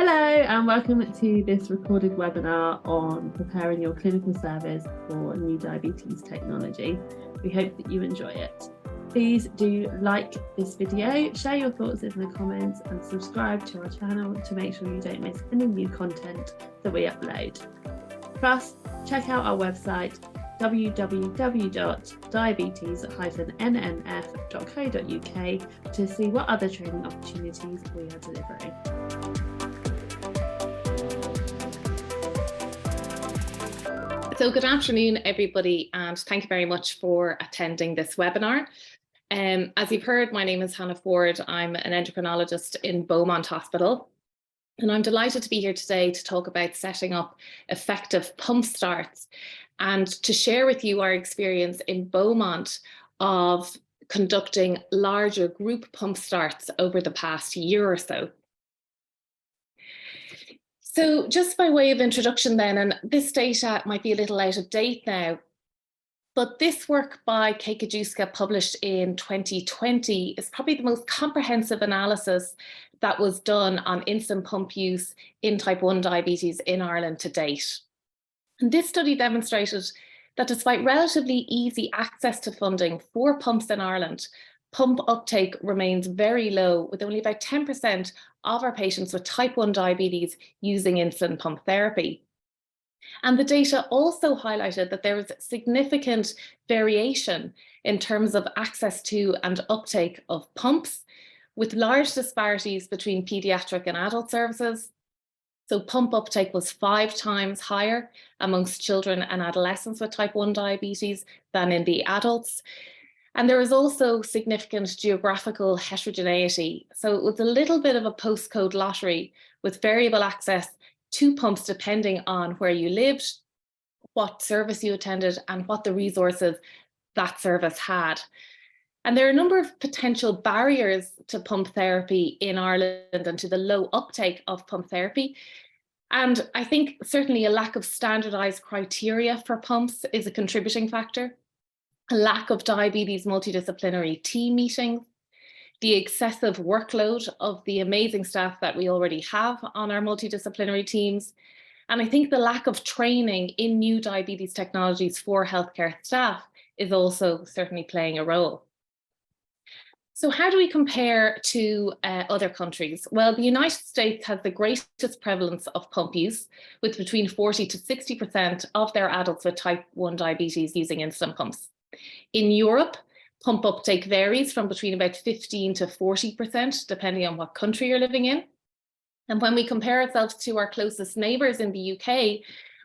Hello and welcome to this recorded webinar on preparing your clinical service for new diabetes technology. We hope that you enjoy it. Please do like this video, share your thoughts in the comments and subscribe to our channel to make sure you don't miss any new content that we upload. Plus, check out our website www.diabetes-nnf.co.uk to see what other training opportunities we are delivering. So good afternoon, everybody, and thank you very much for attending this webinar. As you've heard, my name is Forde. I'm an endocrinologist in Beaumont Hospital, and I'm delighted to be here today to talk about setting up effective pump starts and to share with you our experience in Beaumont of conducting larger group pump starts over the past year or so. So just by way of introduction then, and this data might be a little out of date now, but this work by Kajewska published in 2020 is probably the most comprehensive analysis that was done on insulin pump use in type 1 diabetes in Ireland to date. And this study demonstrated that despite relatively easy access to funding for pumps in Ireland, pump uptake remains very low, with only about 10% of our patients with type 1 diabetes using insulin pump therapy. And the data also highlighted that there was significant variation in terms of access to and uptake of pumps, with large disparities between paediatric and adult services. So pump uptake was 5 times higher amongst children and adolescents with type 1 diabetes than in the adults. And there was also significant geographical heterogeneity. So it was a little bit of a postcode lottery with variable access to pumps depending on where you lived, what service you attended, and what the resources that service had. And there are a number of potential barriers to pump therapy in Ireland and to the low uptake of pump therapy. And I think certainly a lack of standardized criteria for pumps is a contributing factor. A lack of diabetes multidisciplinary team meetings, the excessive workload of the amazing staff that we already have on our multidisciplinary teams, and I think the lack of training in new diabetes technologies for healthcare staff is also certainly playing a role. So how do we compare to other countries? Well, the United States has the greatest prevalence of pump use, with between 40 to 60% of their adults with type 1 diabetes using insulin pumps. In Europe, pump uptake varies from between about 15 to 40%, depending on what country you're living in. And when we compare ourselves to our closest neighbours in the UK,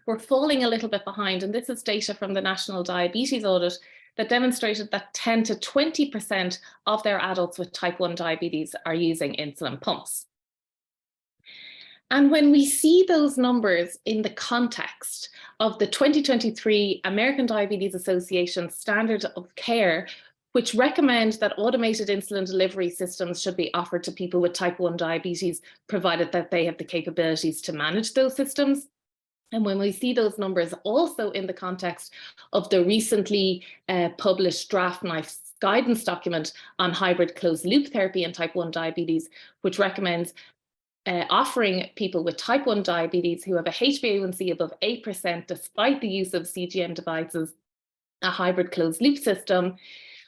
we're falling a little bit behind. And this is data from the National Diabetes Audit that demonstrated that 10 to 20% of their adults with type 1 diabetes are using insulin pumps. And when we see those numbers in the context of the 2023 American Diabetes Association Standard of Care, which recommends that automated insulin delivery systems should be offered to people with type 1 diabetes, provided that they have the capabilities to manage those systems. And when we see those numbers also in the context of the recently published draft NICE guidance document on hybrid closed loop therapy in type 1 diabetes, which recommends offering people with type 1 diabetes who have a HbA1c above 8% despite the use of CGM devices, a hybrid closed loop system,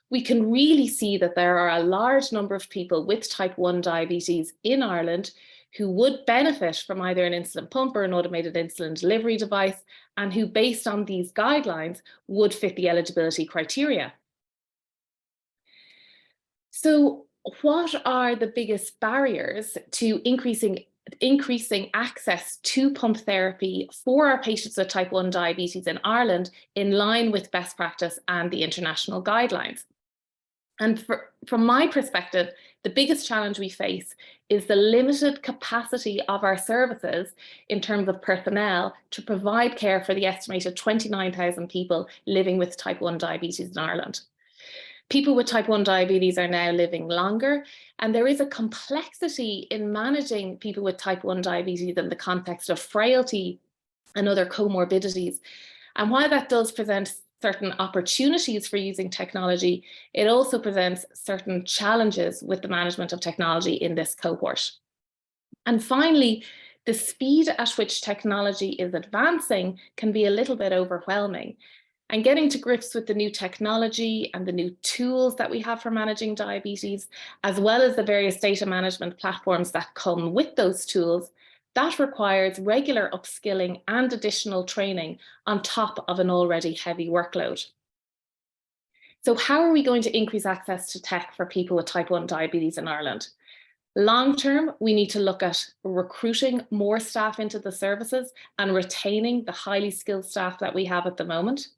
we can really see that there are a large number of people with type 1 diabetes in Ireland who would benefit from either an insulin pump or an automated insulin delivery device, and who, based on these guidelines, would fit the eligibility criteria. So what are the biggest barriers to increasing access to pump therapy for our patients with type 1 diabetes in Ireland in line with best practice and the international guidelines? And from my perspective, the biggest challenge we face is the limited capacity of our services in terms of personnel to provide care for the estimated 29,000 people living with type 1 diabetes in Ireland. People with type 1 diabetes are now living longer, and there is a complexity in managing people with type 1 diabetes in the context of frailty and other comorbidities. And while that does present certain opportunities for using technology, it also presents certain challenges with the management of technology in this cohort. And finally, the speed at which technology is advancing can be a little bit overwhelming. And getting to grips with the new technology and the new tools that we have for managing diabetes, as well as the various data management platforms that come with those tools, that requires regular upskilling and additional training on top of an already heavy workload. So how are we going to increase access to tech for people with type 1 diabetes in Ireland? Long term, we need to look at recruiting more staff into the services and retaining the highly skilled staff that we have at the moment.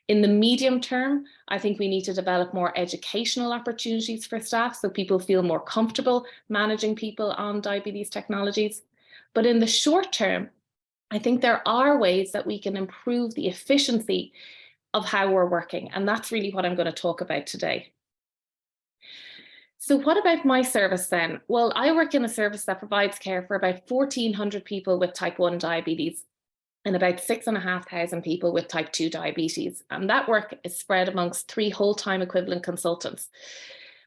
In the medium term, I think we need to develop more educational opportunities for staff so people feel more comfortable managing people on diabetes technologies. But in the short term, I think there are ways that we can improve the efficiency of how we're working. And that's really what I'm going to talk about today. So what about my service then? Well, I work in a service that provides care for about 1,400 people with type 1 diabetes and about 6,500 people with type 2 diabetes. And that work is spread amongst 3 whole-time equivalent consultants.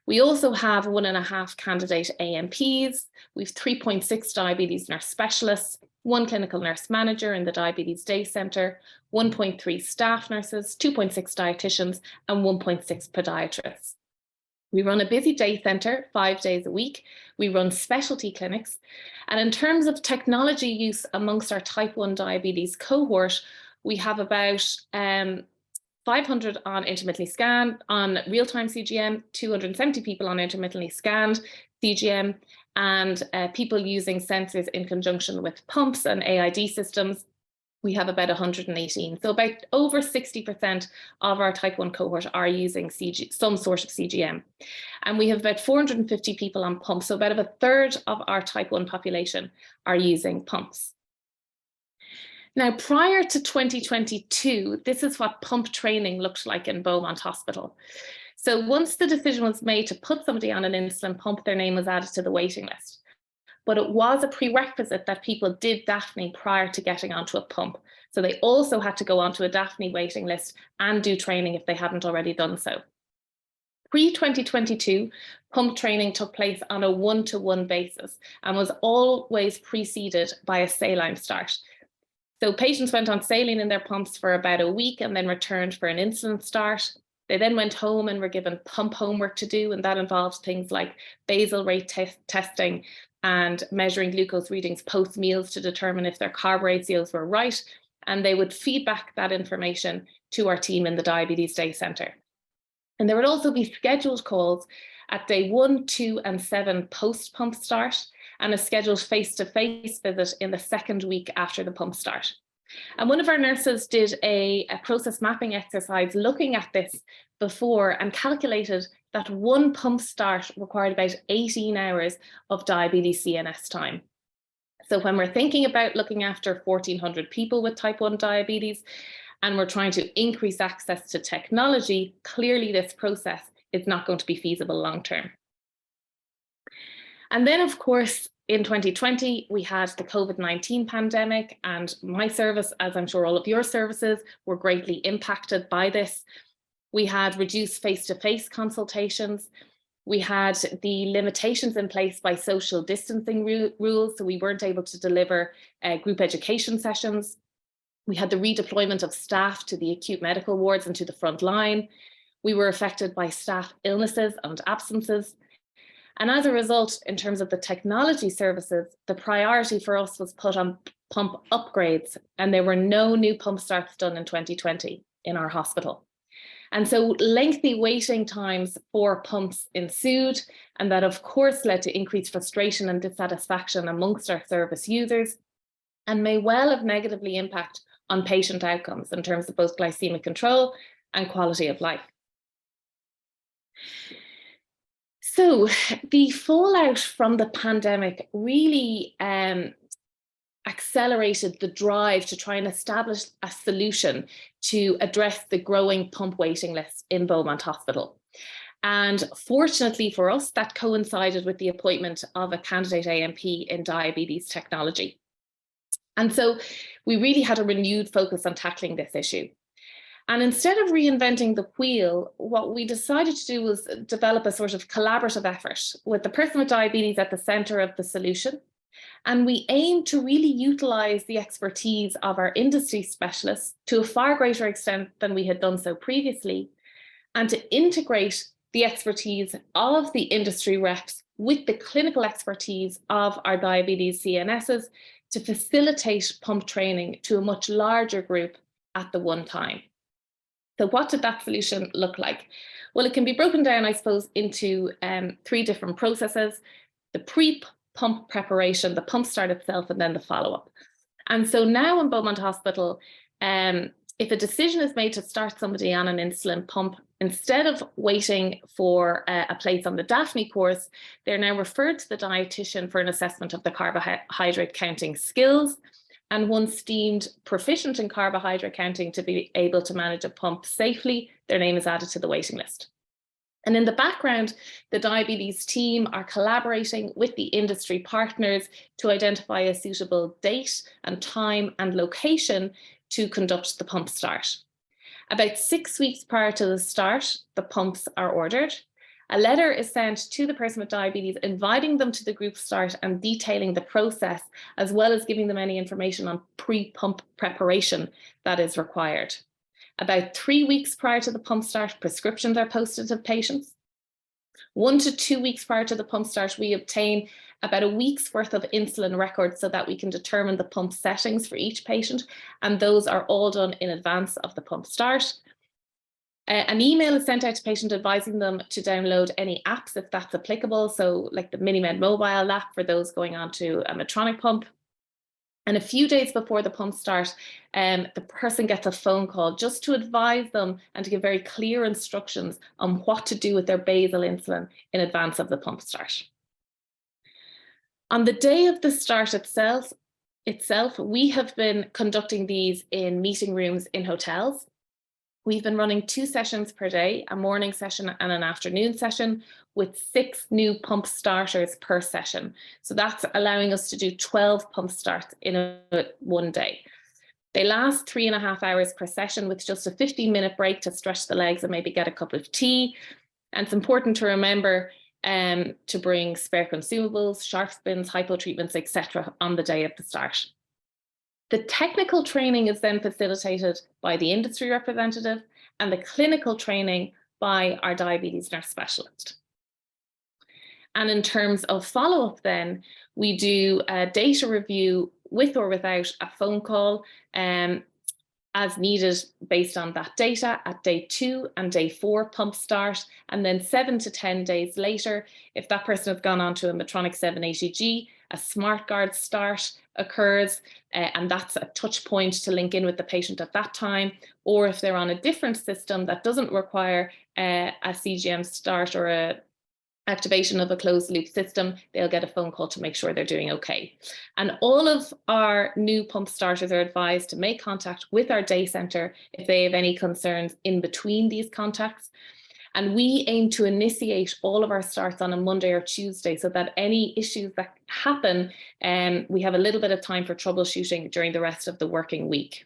We also have 1.5 candidate AMPs, we have 3.6 diabetes nurse specialists, 1 clinical nurse manager in the Diabetes Day Centre, 1.3 staff nurses, 2.6 dietitians, and 1.6 podiatrists. We run a busy day centre 5 days a week. We run specialty clinics. And in terms of technology use amongst our type 1 diabetes cohort, we have about 500 on intermittently scanned, on real-time CGM, 270 people on intermittently scanned CGM, and people using sensors in conjunction with pumps and AID systems. We have about 118. So about over 60% of our type 1 cohort are using some sort of CGM. And we have about 450 people on pumps. So about a third of our type 1 population are using pumps. Now, prior to 2022, this is what pump training looked like in Beaumont Hospital. So once the decision was made to put somebody on an insulin pump, their name was added to the waiting list. But it was a prerequisite that people did DAPHNE prior to getting onto a pump. So they also had to go onto a DAPHNE waiting list and do training if they hadn't already done so. Pre-2022, pump training took place on a one-to-one basis and was always preceded by a saline start. So patients went on saline in their pumps for about a week and then returned for an insulin start. They then went home and were given pump homework to do, and that involved things like basal rate testing and measuring glucose readings post meals to determine if their carb ratios were right. And they would feed back that information to our team in the Diabetes Day Centre. And there would also be scheduled calls at day 1, 2, and 7 post-pump start, and a scheduled face-to-face visit in the 2nd week after the pump start. And one of our nurses did a process mapping exercise looking at this before and calculated that 1 pump start required about 18 hours of diabetes CNS time. So when we're thinking about looking after 1,400 people with type 1 diabetes, and we're trying to increase access to technology, clearly this process is not going to be feasible long term. And then, of course, in 2020, we had the COVID-19 pandemic, and my service, as I'm sure all of your services, were greatly impacted by this. We had reduced face-to-face consultations. We had the limitations in place by social distancing rules, so we weren't able to deliver group education sessions. We had the redeployment of staff to the acute medical wards and to the front line. We were affected by staff illnesses and absences. And as a result, in terms of the technology services, the priority for us was put on pump upgrades, and there were no new pump starts done in 2020 in our hospital. And so lengthy waiting times for pumps ensued, and that of course led to increased frustration and dissatisfaction amongst our service users, and may well have negatively impacted on patient outcomes in terms of both glycemic control and quality of life. So the fallout from the pandemic really accelerated the drive to try and establish a solution to address the growing pump waiting list in Beaumont Hospital. And fortunately for us, that coincided with the appointment of a candidate AMP in diabetes technology. And so we really had a renewed focus on tackling this issue. And instead of reinventing the wheel, what we decided to do was develop a sort of collaborative effort with the person with diabetes at the centre of the solution, And we aim to really utilise the expertise of our industry specialists to a far greater extent than we had done so previously, and to integrate the expertise of the industry reps with the clinical expertise of our diabetes CNSs to facilitate pump training to a much larger group at the one time. So what did that solution look like? Well, it can be broken down, I suppose, into 3 different processes: the pre-pump preparation, the pump start itself, and then the follow-up. And so now in Beaumont Hospital, if a decision is made to start somebody on an insulin pump, instead of waiting for a place on the DAPHNE course, they're now referred to the dietitian for an assessment of the carbohydrate counting skills. And once deemed proficient in carbohydrate counting to be able to manage a pump safely, their name is added to the waiting list. And in the background, the diabetes team are collaborating with the industry partners to identify a suitable date and time and location to conduct the pump start. About 6 weeks prior to the start, the pumps are ordered. A letter is sent to the person with diabetes inviting them to the group start and detailing the process, as well as giving them any information on pre-pump preparation that is required. About 3 weeks prior to the pump start, prescriptions are posted to patients. 1 to 2 weeks prior to the pump start, we obtain about a week's worth of insulin records so that we can determine the pump settings for each patient, and those are all done in advance of the pump start. An email is sent out to patients advising them to download any apps if that's applicable, so like the MiniMed mobile app for those going on to a Medtronic pump. And a few days before the pump start, the person gets a phone call just to advise them and to give very clear instructions on what to do with their basal insulin in advance of the pump start. On the day of the start itself, we have been conducting these in meeting rooms in hotels. We've been running 2 sessions per day, a morning session and an afternoon session, with 6 new pump starters per session. So that's allowing us to do 12 pump starts in one day. They last 3.5 hours per session with just a 15-minute break to stretch the legs and maybe get a cup of tea. And it's important to remember to bring spare consumables, shark spins, hypo treatments, etc. on the day of the start. The technical training is then facilitated by the industry representative and the clinical training by our diabetes nurse specialist. And in terms of follow-up then, we do a data review with or without a phone call as needed based on that data at day 2 and day 4 pump start, and then 7 to 10 days later, if that person has gone on to a Medtronic 780G, a SmartGuard start occurs, and that's a touch point to link in with the patient at that time. Or if they're on a different system that doesn't require a CGM start or a activation of a closed loop system, they'll get a phone call to make sure they're doing okay. And all of our new pump starters are advised to make contact with our day centre if they have any concerns in between these contacts. And we aim to initiate all of our starts on a Monday or Tuesday so that any issues that happen, we have a little bit of time for troubleshooting during the rest of the working week.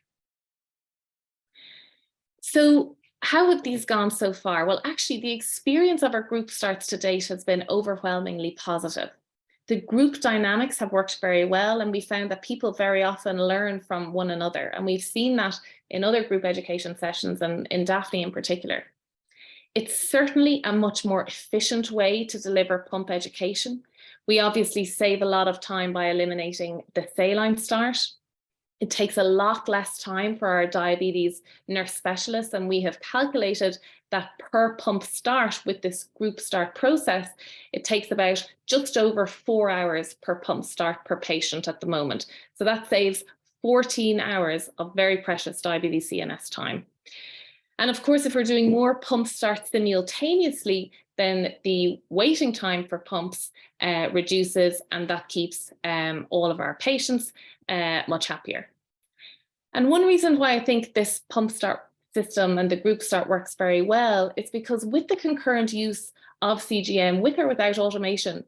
So how have these gone so far? Well, actually, the experience of our group starts to date has been overwhelmingly positive. The group dynamics have worked very well, and we found that people very often learn from one another. And we've seen that in other group education sessions and in DAPHNE in particular. It's certainly a much more efficient way to deliver pump education. We obviously save a lot of time by eliminating the saline start. It takes a lot less time for our diabetes nurse specialists, and we have calculated that per pump start with this group start process, it takes about just over 4 hours per pump start per patient at the moment. So that saves 14 hours of very precious diabetes CNS time. And of course, if we're doing more pump starts simultaneously, then the waiting time for pumps reduces, and that keeps all of our patients much happier. And one reason why I think this pump start system and the group start works very well is because with the concurrent use of CGM, with or without automation,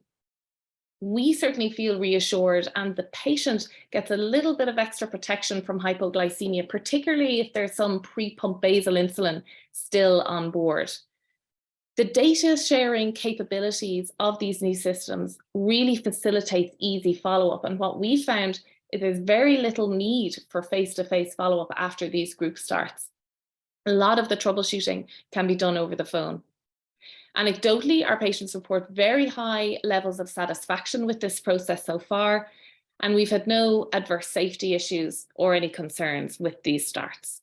we certainly feel reassured, and the patient gets a little bit of extra protection from hypoglycemia, particularly if there's some pre-pump basal insulin still on board. The data sharing capabilities of these new systems really facilitates easy follow-up. And what we found is there's very little need for face-to-face follow-up after these group starts. A lot of the troubleshooting can be done over the phone. Anecdotally, our patients report very high levels of satisfaction with this process so far, and we've had no adverse safety issues or any concerns with these starts.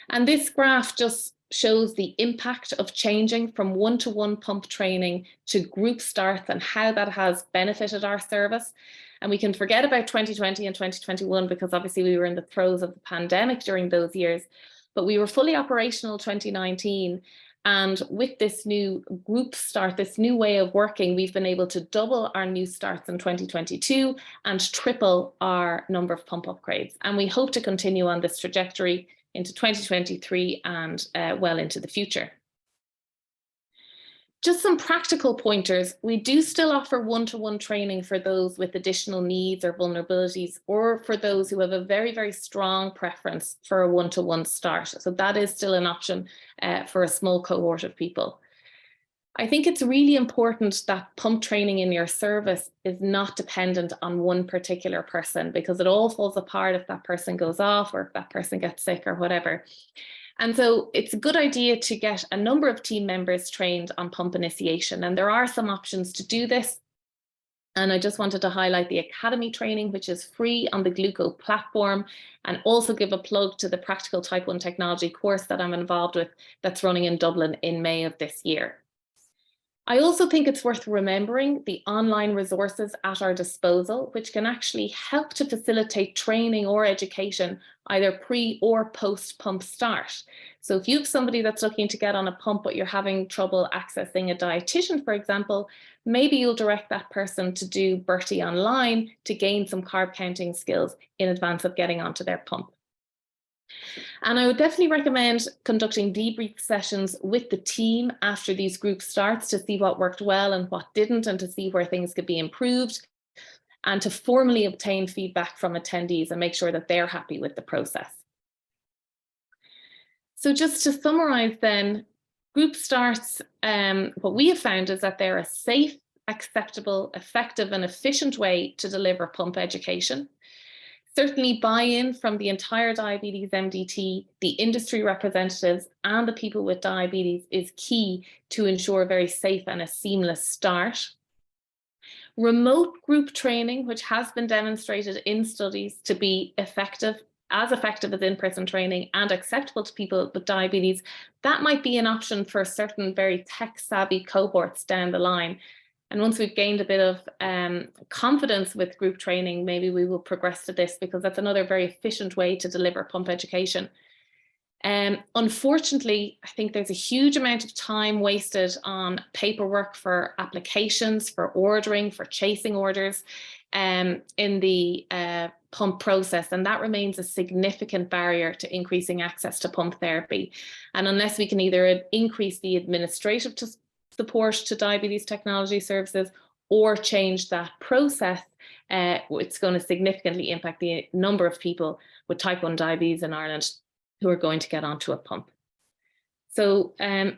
And this graph just shows the impact of changing from one-to-one pump training to group starts and how that has benefited our service. And we can forget about 2020 and 2021 because obviously we were in the throes of the pandemic during those years, but we were fully operational 2019. And with this new group start, this new way of working, we've been able to double our new starts in 2022 and triple our number of pump upgrades. And we hope to continue on this trajectory into 2023 and well into the future. Just some practical pointers. We do still offer one-to-one training for those with additional needs or vulnerabilities, or for those who have a very, very strong preference for a one-to-one start. So that is still an option for a small cohort of people. I think it's really important that pump training in your service is not dependent on one particular person, because it all falls apart if that person goes off or if that person gets sick or whatever. And so it's a good idea to get a number of team members trained on pump initiation. And there are some options to do this. And I just wanted to highlight the Academy training, which is free on the Gluco platform, and also give a plug to the Practical Type 1 Technology course that I'm involved with that's running in Dublin in May of this year. I also think it's worth remembering the online resources at our disposal, which can actually help to facilitate training or education, either pre or post pump start. So if you have somebody that's looking to get on a pump, but you're having trouble accessing a dietitian, for example, maybe you'll direct that person to do Bertie online to gain some carb counting skills in advance of getting onto their pump. And I would definitely recommend conducting debrief sessions with the team after these group starts to see what worked well and what didn't, and to see where things could be improved, and to formally obtain feedback from attendees and make sure that they're happy with the process. So just to summarize then, group starts, what we have found is that they're a safe, acceptable, effective and efficient way to deliver pump education. Certainly buy-in from the entire diabetes MDT, the industry representatives and the people with diabetes is key to ensure a very safe and a seamless start. Remote group training, which has been demonstrated in studies to be effective as in-person training and acceptable to people with diabetes, that might be an option for certain very tech-savvy cohorts down the line. And once we've gained a bit of confidence with group training, maybe we will progress to this, because that's another very efficient way to deliver pump education. Unfortunately, I think there's a huge amount of time wasted on paperwork for applications, for ordering, for chasing orders in the pump process. And that remains a significant barrier to increasing access to pump therapy. And unless we can either increase the administrative support to diabetes technology services or change that process, it's going to significantly impact the number of people with type 1 diabetes in Ireland who are going to get onto a pump. So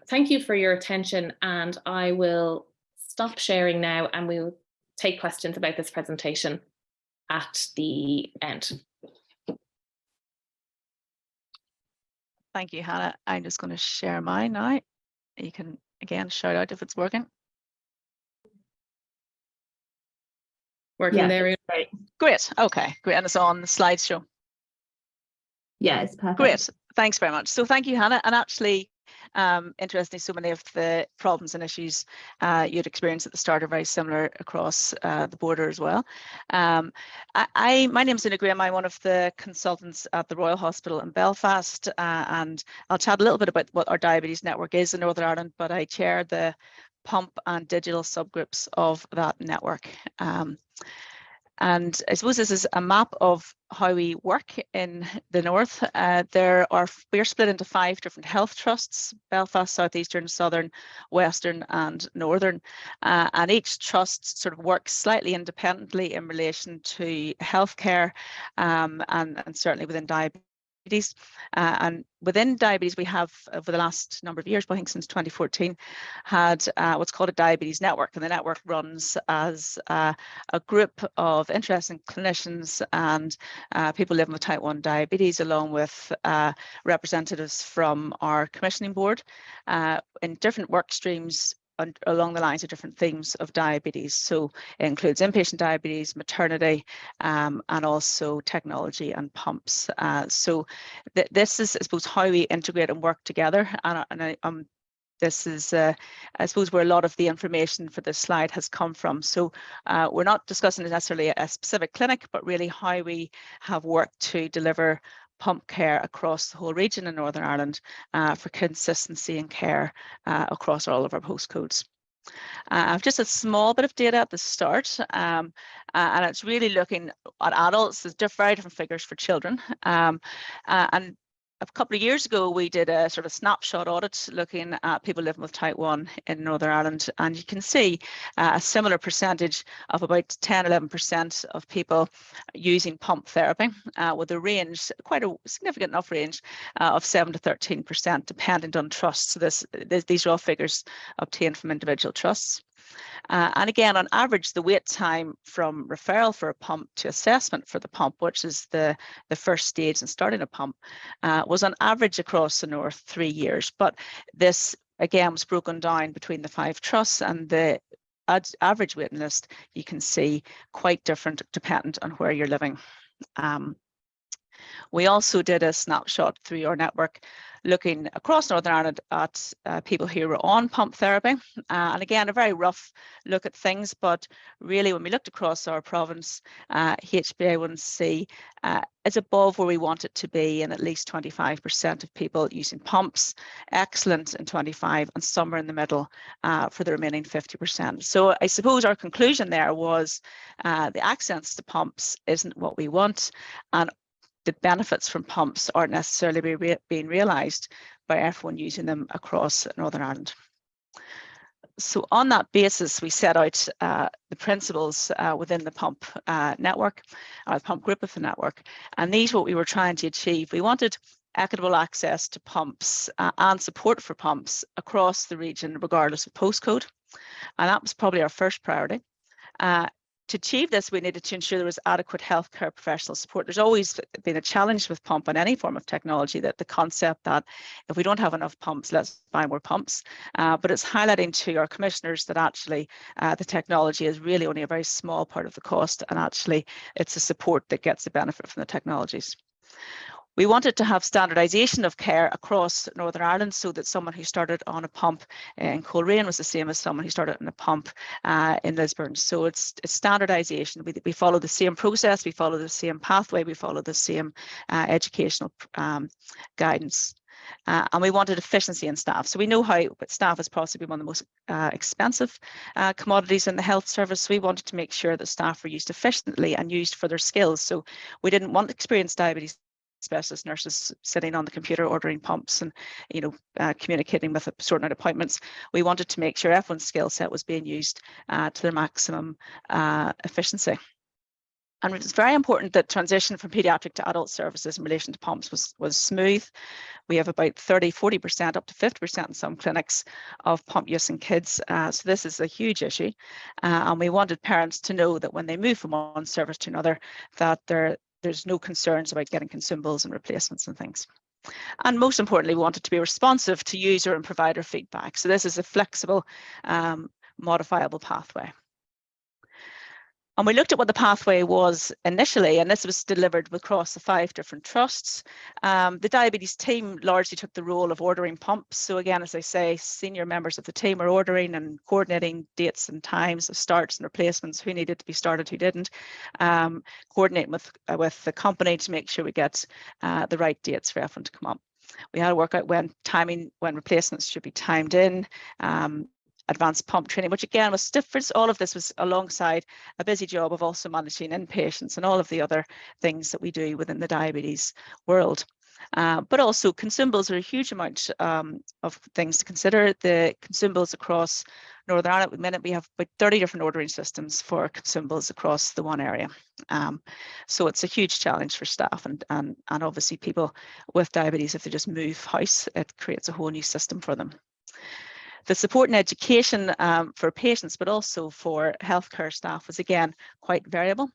thank you for your attention, and I will stop sharing now and we will take questions about this presentation at the end. Thank you, Hannah. I'm just going to share mine now. You can again shout out if it's working. Working there. Great. Great. Okay, great. And it's on the slideshow. Yeah, it's perfect. Great. Thanks very much. So thank you, Hannah. And actually, interestingly, so many of the problems and issues you'd experienced at the start are very similar across the border as well. My name is Graham. I'm one of the consultants at the Royal Hospital in Belfast, and I'll chat a little bit about what our diabetes network is in Northern Ireland, but I chair the pump and digital subgroups of that network. And I suppose this is a map of how we work in the north. We're split into 5 different health trusts: Belfast, Southeastern, Southern, Western and Northern. And each trust sort of works slightly independently in relation to healthcare, and certainly within diabetes And within diabetes, we have, over the last number of years, I think since 2014, had what's called a diabetes network. And the network runs as a group of interesting clinicians and people living with type 1 diabetes, along with representatives from our commissioning board in different work streams along the lines of different themes of diabetes. So it includes inpatient diabetes, maternity, and also technology and pumps. So this is, I suppose, how we integrate and work together. This is, I suppose, where a lot of the information for this slide has come from. So we're not discussing necessarily a specific clinic, but really how we have worked to deliver pump care across the whole region in Northern Ireland for consistency in care across all of our postcodes. I've just a small bit of data at the start, and it's really looking at adults. There's very different figures for children. And a couple of years ago, we did a sort of snapshot audit looking at people living with type 1 in Northern Ireland, and you can see a similar percentage of about 10-11% of people using pump therapy, with a range, quite a significant enough range, of 7 to 13%, dependent on trust. So these are all figures obtained from individual trusts. And again, on average, the wait time from referral for a pump to assessment for the pump, which is the first stage in starting a pump, was on average across the north 3 years. But this, again, was broken down between the 5 trusts, and the average waiting list, you can see, quite different dependent on where you're living. We also did a snapshot through our network looking across Northern Ireland at people who were on pump therapy. And again, a very rough look at things, but really when we looked across our province, HbA1c is above where we want it to be, and at least 25% of people using pumps, excellent in 25, and somewhere in the middle for the remaining 50%. So I suppose our conclusion there was the access to pumps isn't what we want, and the benefits from pumps aren't necessarily being realised by everyone using them across Northern Ireland. So on that basis, we set out the principles within the pump network, or the pump group of the network. And these are what we were trying to achieve. We wanted equitable access to pumps and support for pumps across the region, regardless of postcode. And that was probably our first priority. To achieve this, we needed to ensure there was adequate healthcare professional support. There's always been a challenge with pump and any form of technology, that the concept that if we don't have enough pumps, let's buy more pumps. But it's highlighting to our commissioners that actually the technology is really only a very small part of the cost, and actually it's the support that gets the benefit from the technologies. We wanted to have standardisation of care across Northern Ireland, so that someone who started on a pump in Coleraine was the same as someone who started on a pump in Lisburn. So it's standardisation. We follow the same process, we follow the same pathway, we follow the same educational guidance. And we wanted efficiency in staff. So we know how staff is possibly one of the most expensive commodities in the health service. So we wanted to make sure that staff were used efficiently and used for their skills. So we didn't want experienced diabetes specialist nurses sitting on the computer ordering pumps and communicating with, sorting out appointments. We wanted to make sure everyone's skill set was being used to their maximum efficiency. And it was very important that transition from paediatric to adult services in relation to pumps was smooth. We have about 30-40%, up to 50% in some clinics, of pump use in kids. So this is a huge issue. And we wanted parents to know that when they move from one service to another, that there's no concerns about getting consumables and replacements and things. And most importantly, we wanted to be responsive to user and provider feedback. So this is a flexible, modifiable pathway. And we looked at what the pathway was initially, and this was delivered across the 5 different trusts. The diabetes team largely took the role of ordering pumps. So again, as I say, senior members of the team were ordering and coordinating dates and times of starts and replacements, who needed to be started, who didn't, coordinating with the company to make sure we get the right dates for everyone to come up. We had to work out when replacements should be timed in, advanced pump training, which again was different. All of this was alongside a busy job of also managing inpatients and all of the other things that we do within the diabetes world. But also consumables are a huge amount of things to consider. The consumables across Northern Ireland, at the minute, we have about 30 different ordering systems for consumables across the one area. So it's a huge challenge for staff and obviously people with diabetes. If they just move house, it creates a whole new system for them. The support and education for patients, but also for healthcare staff, was again quite variable.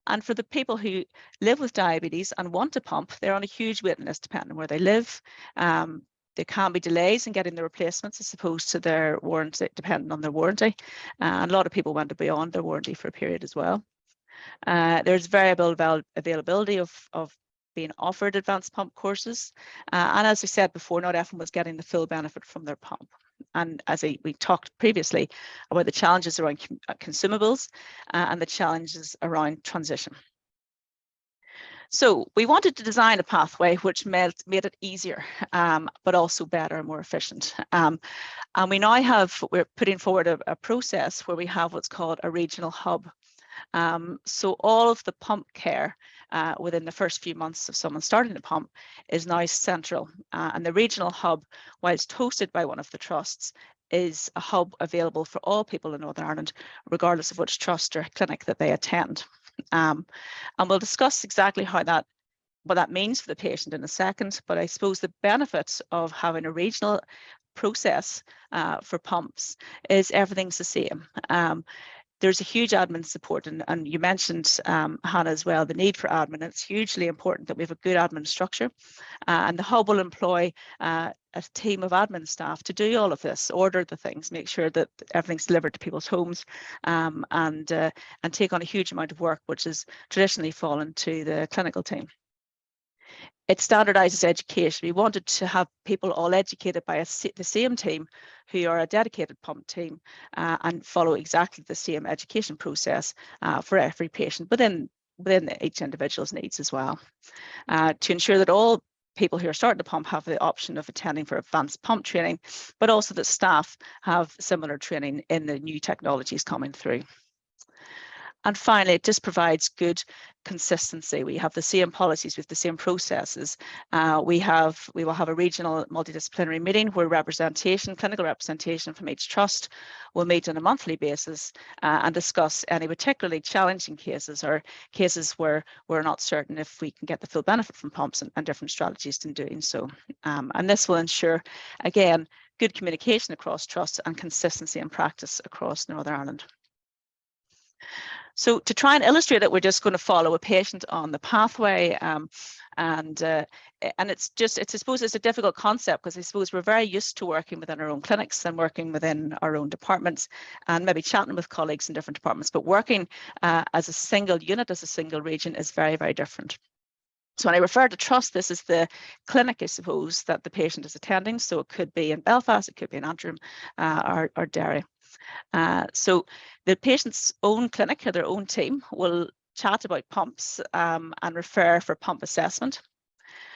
And for the people who live with diabetes and want a pump, they're on a huge waiting list depending on where they live. There can be delays in getting the replacements as opposed to their warranty, depending on their warranty. And a lot of people went beyond their warranty for a period as well. There's variable availability of being offered advanced pump courses. And as I said before, not everyone was getting the full benefit from their pump. And as we talked previously about the challenges around consumables and the challenges around transition. So we wanted to design a pathway which made it easier, but also better and more efficient. And we now we're putting forward a process where we have what's called a regional hub. So all of the pump care within the first few months of someone starting the pump is now central. And the regional hub, whilst hosted by one of the trusts, is a hub available for all people in Northern Ireland, regardless of which trust or clinic that they attend. And we'll discuss exactly what that means for the patient in a second, but I suppose the benefit of having a regional process for pumps is everything's the same. There's a huge admin support, and you mentioned, Hannah, as well, the need for admin. It's hugely important that we have a good admin structure, and the hub will employ a team of admin staff to do all of this, order the things, make sure that everything's delivered to people's homes, and take on a huge amount of work, which has traditionally fallen to the clinical team. It standardises education. We wanted to have people all educated by the same team who are a dedicated pump team and follow exactly the same education process for every patient within each individual's needs as well, to ensure that all people who are starting to pump have the option of attending for advanced pump training, but also that staff have similar training in the new technologies coming through. And finally, it just provides good consistency. We have the same policies with the same processes. We will have a regional multidisciplinary meeting where clinical representation from each trust will meet on a monthly basis and discuss any particularly challenging cases or cases where we're not certain if we can get the full benefit from pumps and different strategies in doing so. And this will ensure, again, good communication across trusts and consistency in practice across Northern Ireland. So to try and illustrate it, we're just going to follow a patient on the pathway, and I suppose it's a difficult concept because I suppose we're very used to working within our own clinics and working within our own departments and maybe chatting with colleagues in different departments, but working as a single unit, as a single region is very, very different. So when I refer to trust, this is the clinic, I suppose, that the patient is attending. So it could be in Belfast, it could be in Antrim or Derry. So the patient's own clinic or their own team will chat about pumps and refer for pump assessment.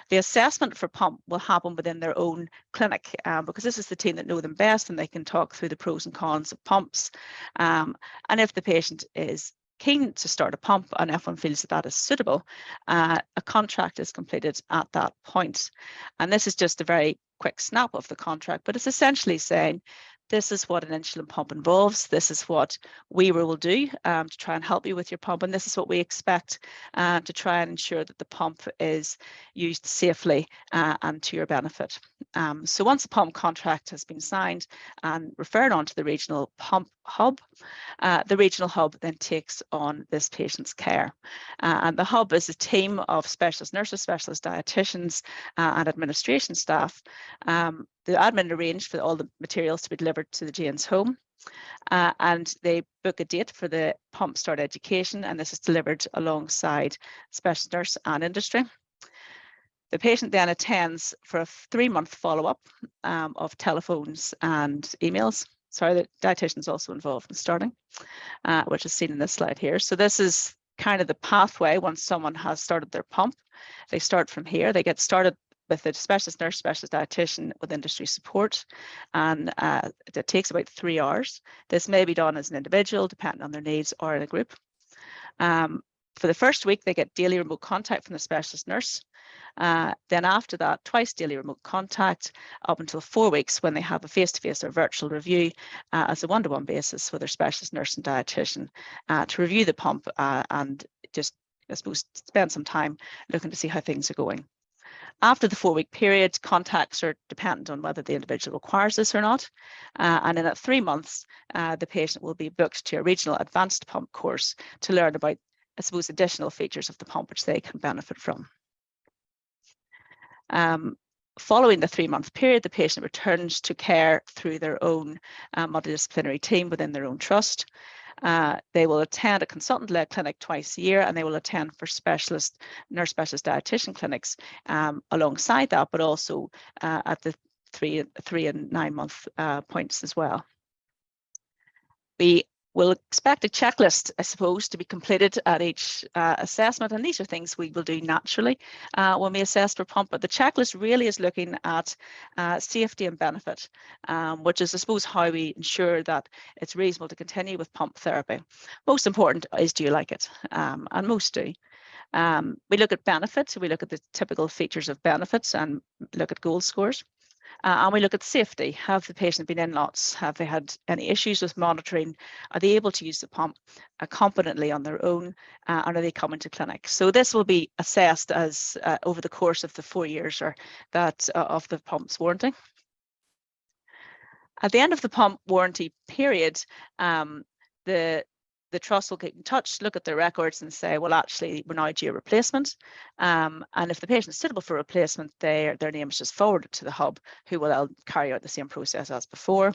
The assessment for pump will happen within their own clinic because this is the team that know them best and they can talk through the pros and cons of pumps. And if the patient is keen to start a pump and if one feels that is suitable, a contract is completed at that point. And this is just a very quick snap of the contract, but it's essentially saying, this is what an insulin pump involves. This is what we will do to try and help you with your pump. And this is what we expect to try and ensure that the pump is used safely and to your benefit. So once the pump contract has been signed and referred on to the regional pump hub, the regional hub then takes on this patient's care. And the hub is a team of specialist nurses, specialist dietitians and administration staff. The admin arranged for all the materials to be delivered to the GN's home, and they book a date for the pump start education, and this is delivered alongside specialist nurse and industry. The patient then attends for a 3-month follow-up of telephones and emails. Sorry, the dietitian is also involved in starting, which is seen in this slide here. So this is kind of the pathway once someone has started their pump. They start from here. They get started with a specialist nurse, specialist dietitian with industry support, and it takes about 3 hours. This may be done as an individual, depending on their needs, or in a group. For the first week, they get daily remote contact from the specialist nurse, Then after that, twice daily remote contact up until 4 weeks when they have a face-to-face or virtual review as a one-to-one basis with their specialist nurse and dietitian to review the pump and just, I suppose, spend some time looking to see how things are going. After the 4-week period, contacts are dependent on whether the individual requires this or not. And then at 3 months, the patient will be booked to a regional advanced pump course to learn about, I suppose, additional features of the pump which they can benefit from. Following the 3-month period, the patient returns to care through their own multidisciplinary team within their own trust. They will attend a consultant-led clinic twice a year, and they will attend for nurse specialist dietitian clinics alongside that, but also at the 3 and 9 month points as well. We will expect a checklist, I suppose, to be completed at each assessment, and these are things we will do naturally when we assess for pump. But the checklist really is looking at safety and benefit, which is, I suppose, how we ensure that it's reasonable to continue with pump therapy. Most important is, do you like it? And most do. We look at benefits, so we look at the typical features of benefits and look at gold scores. And we look at safety. Have the patient been in lots? Have they had any issues with monitoring? Are they able to use the pump competently on their own? And are they coming to clinic? So this will be assessed as over the course of the 4 years or that of the pump's warranty. At the end of the pump warranty period, the trust will get in touch, look at their records and say, well, actually, we're now due a replacement. And if the patient is suitable for replacement, their name is just forwarded to the hub, who will carry out the same process as before.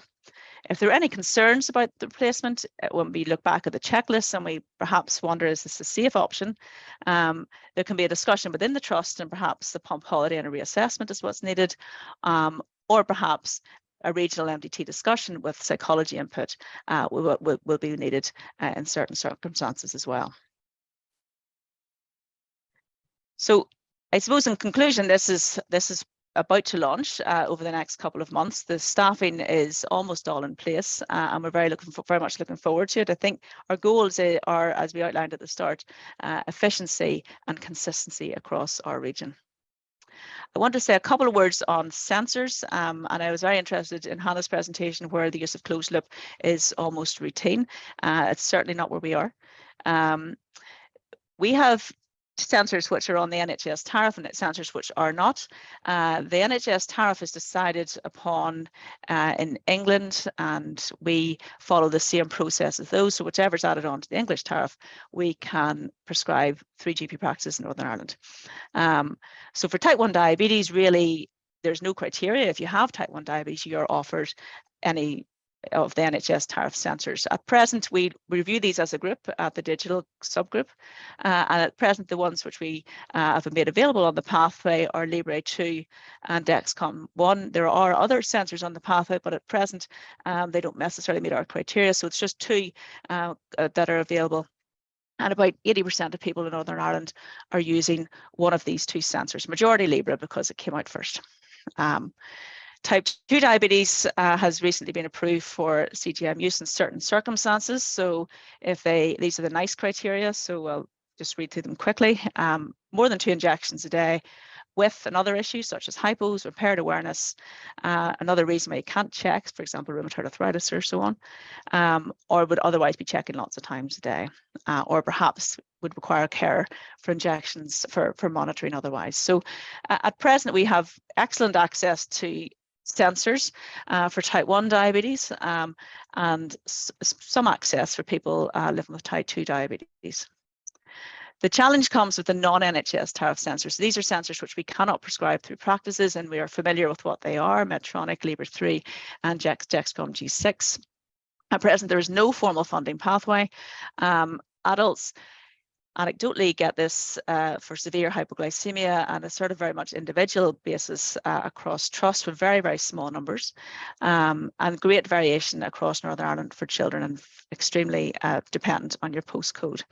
If there are any concerns about the replacement, when we look back at the checklist and we perhaps wonder, is this a safe option? There can be a discussion within the trust, and perhaps the pump holiday and a reassessment is what's needed, or perhaps a regional MDT discussion with psychology input will be needed in certain circumstances as well. So I suppose in conclusion, this is about to launch over the next couple of months. The staffing is almost all in place, and we're very much looking forward to it. I think our goals are, as we outlined at the start, efficiency and consistency across our region. I want to say a couple of words on sensors, and I was very interested in Hannah's presentation where the use of closed loop is almost routine. It's certainly not where we are. We have sensors which are on the NHS tariff and sensors which are not. The NHS tariff is decided upon in England, and we follow the same process as those. So whichever's added on to the English tariff, we can prescribe through GP practices in Northern Ireland. So for type 1 diabetes, really, there's no criteria. If you have type 1 diabetes, you're offered any of the NHS tariff sensors. At present, we review these as a group at the digital subgroup, and at present the ones which we have made available on the pathway are Libre 2 and Dexcom 1. There are other sensors on the pathway, but at present they don't necessarily meet our criteria, so it's just 2 that are available. And about 80% of people in Northern Ireland are using one of these 2 sensors, majority Libre because it came out first. Type 2 diabetes has recently been approved for CGM use in certain circumstances. So if these are the NICE criteria, so I'll just read through them quickly. More than 2 injections a day with another issue such as hypos, impaired awareness, another reason why you can't check, for example, rheumatoid arthritis or so on, or would otherwise be checking lots of times a day, or perhaps would require care for injections for monitoring otherwise. So at present, we have excellent access to sensors for type 1 diabetes and some access for people living with type 2 diabetes. The challenge comes with the non-NHS tariff sensors. These are sensors which we cannot prescribe through practices, and we are familiar with what they are: Medtronic, Libre 3 and Dexcom G6. At present, there is no formal funding pathway. Adults anecdotally get this for severe hypoglycemia and a sort of very much individual basis across trust with very, very small numbers, and great variation across Northern Ireland for children, and extremely dependent on your postcode.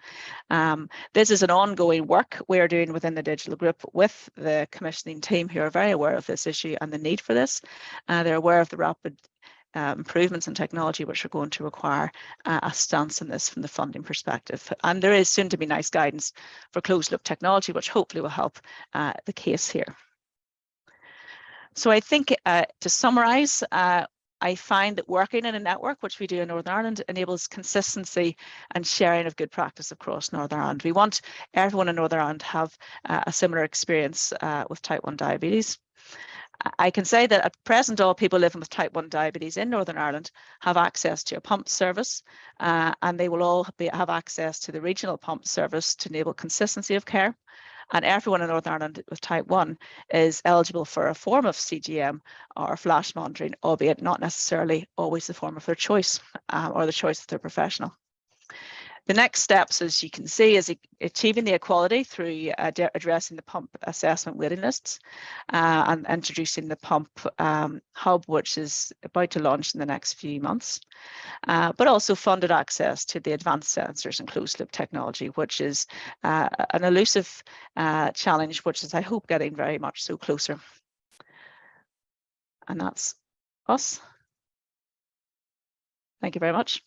This is an ongoing work we're doing within the digital group with the commissioning team, who are very aware of this issue and the need for this. They're aware of the rapid improvements in technology which are going to require a stance on this from the funding perspective. And there is soon to be nice guidance for closed loop technology, which hopefully will help the case here. So I think to summarise, I find that working in a network, which we do in Northern Ireland, enables consistency and sharing of good practice across Northern Ireland. We want everyone in Northern Ireland to have a similar experience with type 1 diabetes. I can say that at present, all people living with type 1 diabetes in Northern Ireland have access to a pump service, and they will all have access to the regional pump service to enable consistency of care. And everyone in Northern Ireland with type 1 is eligible for a form of CGM or flash monitoring, albeit not necessarily always the form of their choice or the choice of their professional. The next steps, as you can see, is achieving the equality through addressing the pump assessment waiting lists and introducing the pump hub, which is about to launch in the next few months, but also funded access to the advanced sensors and closed loop technology, which is an elusive challenge, which is, I hope, getting very much so closer. And that's us. Thank you very much.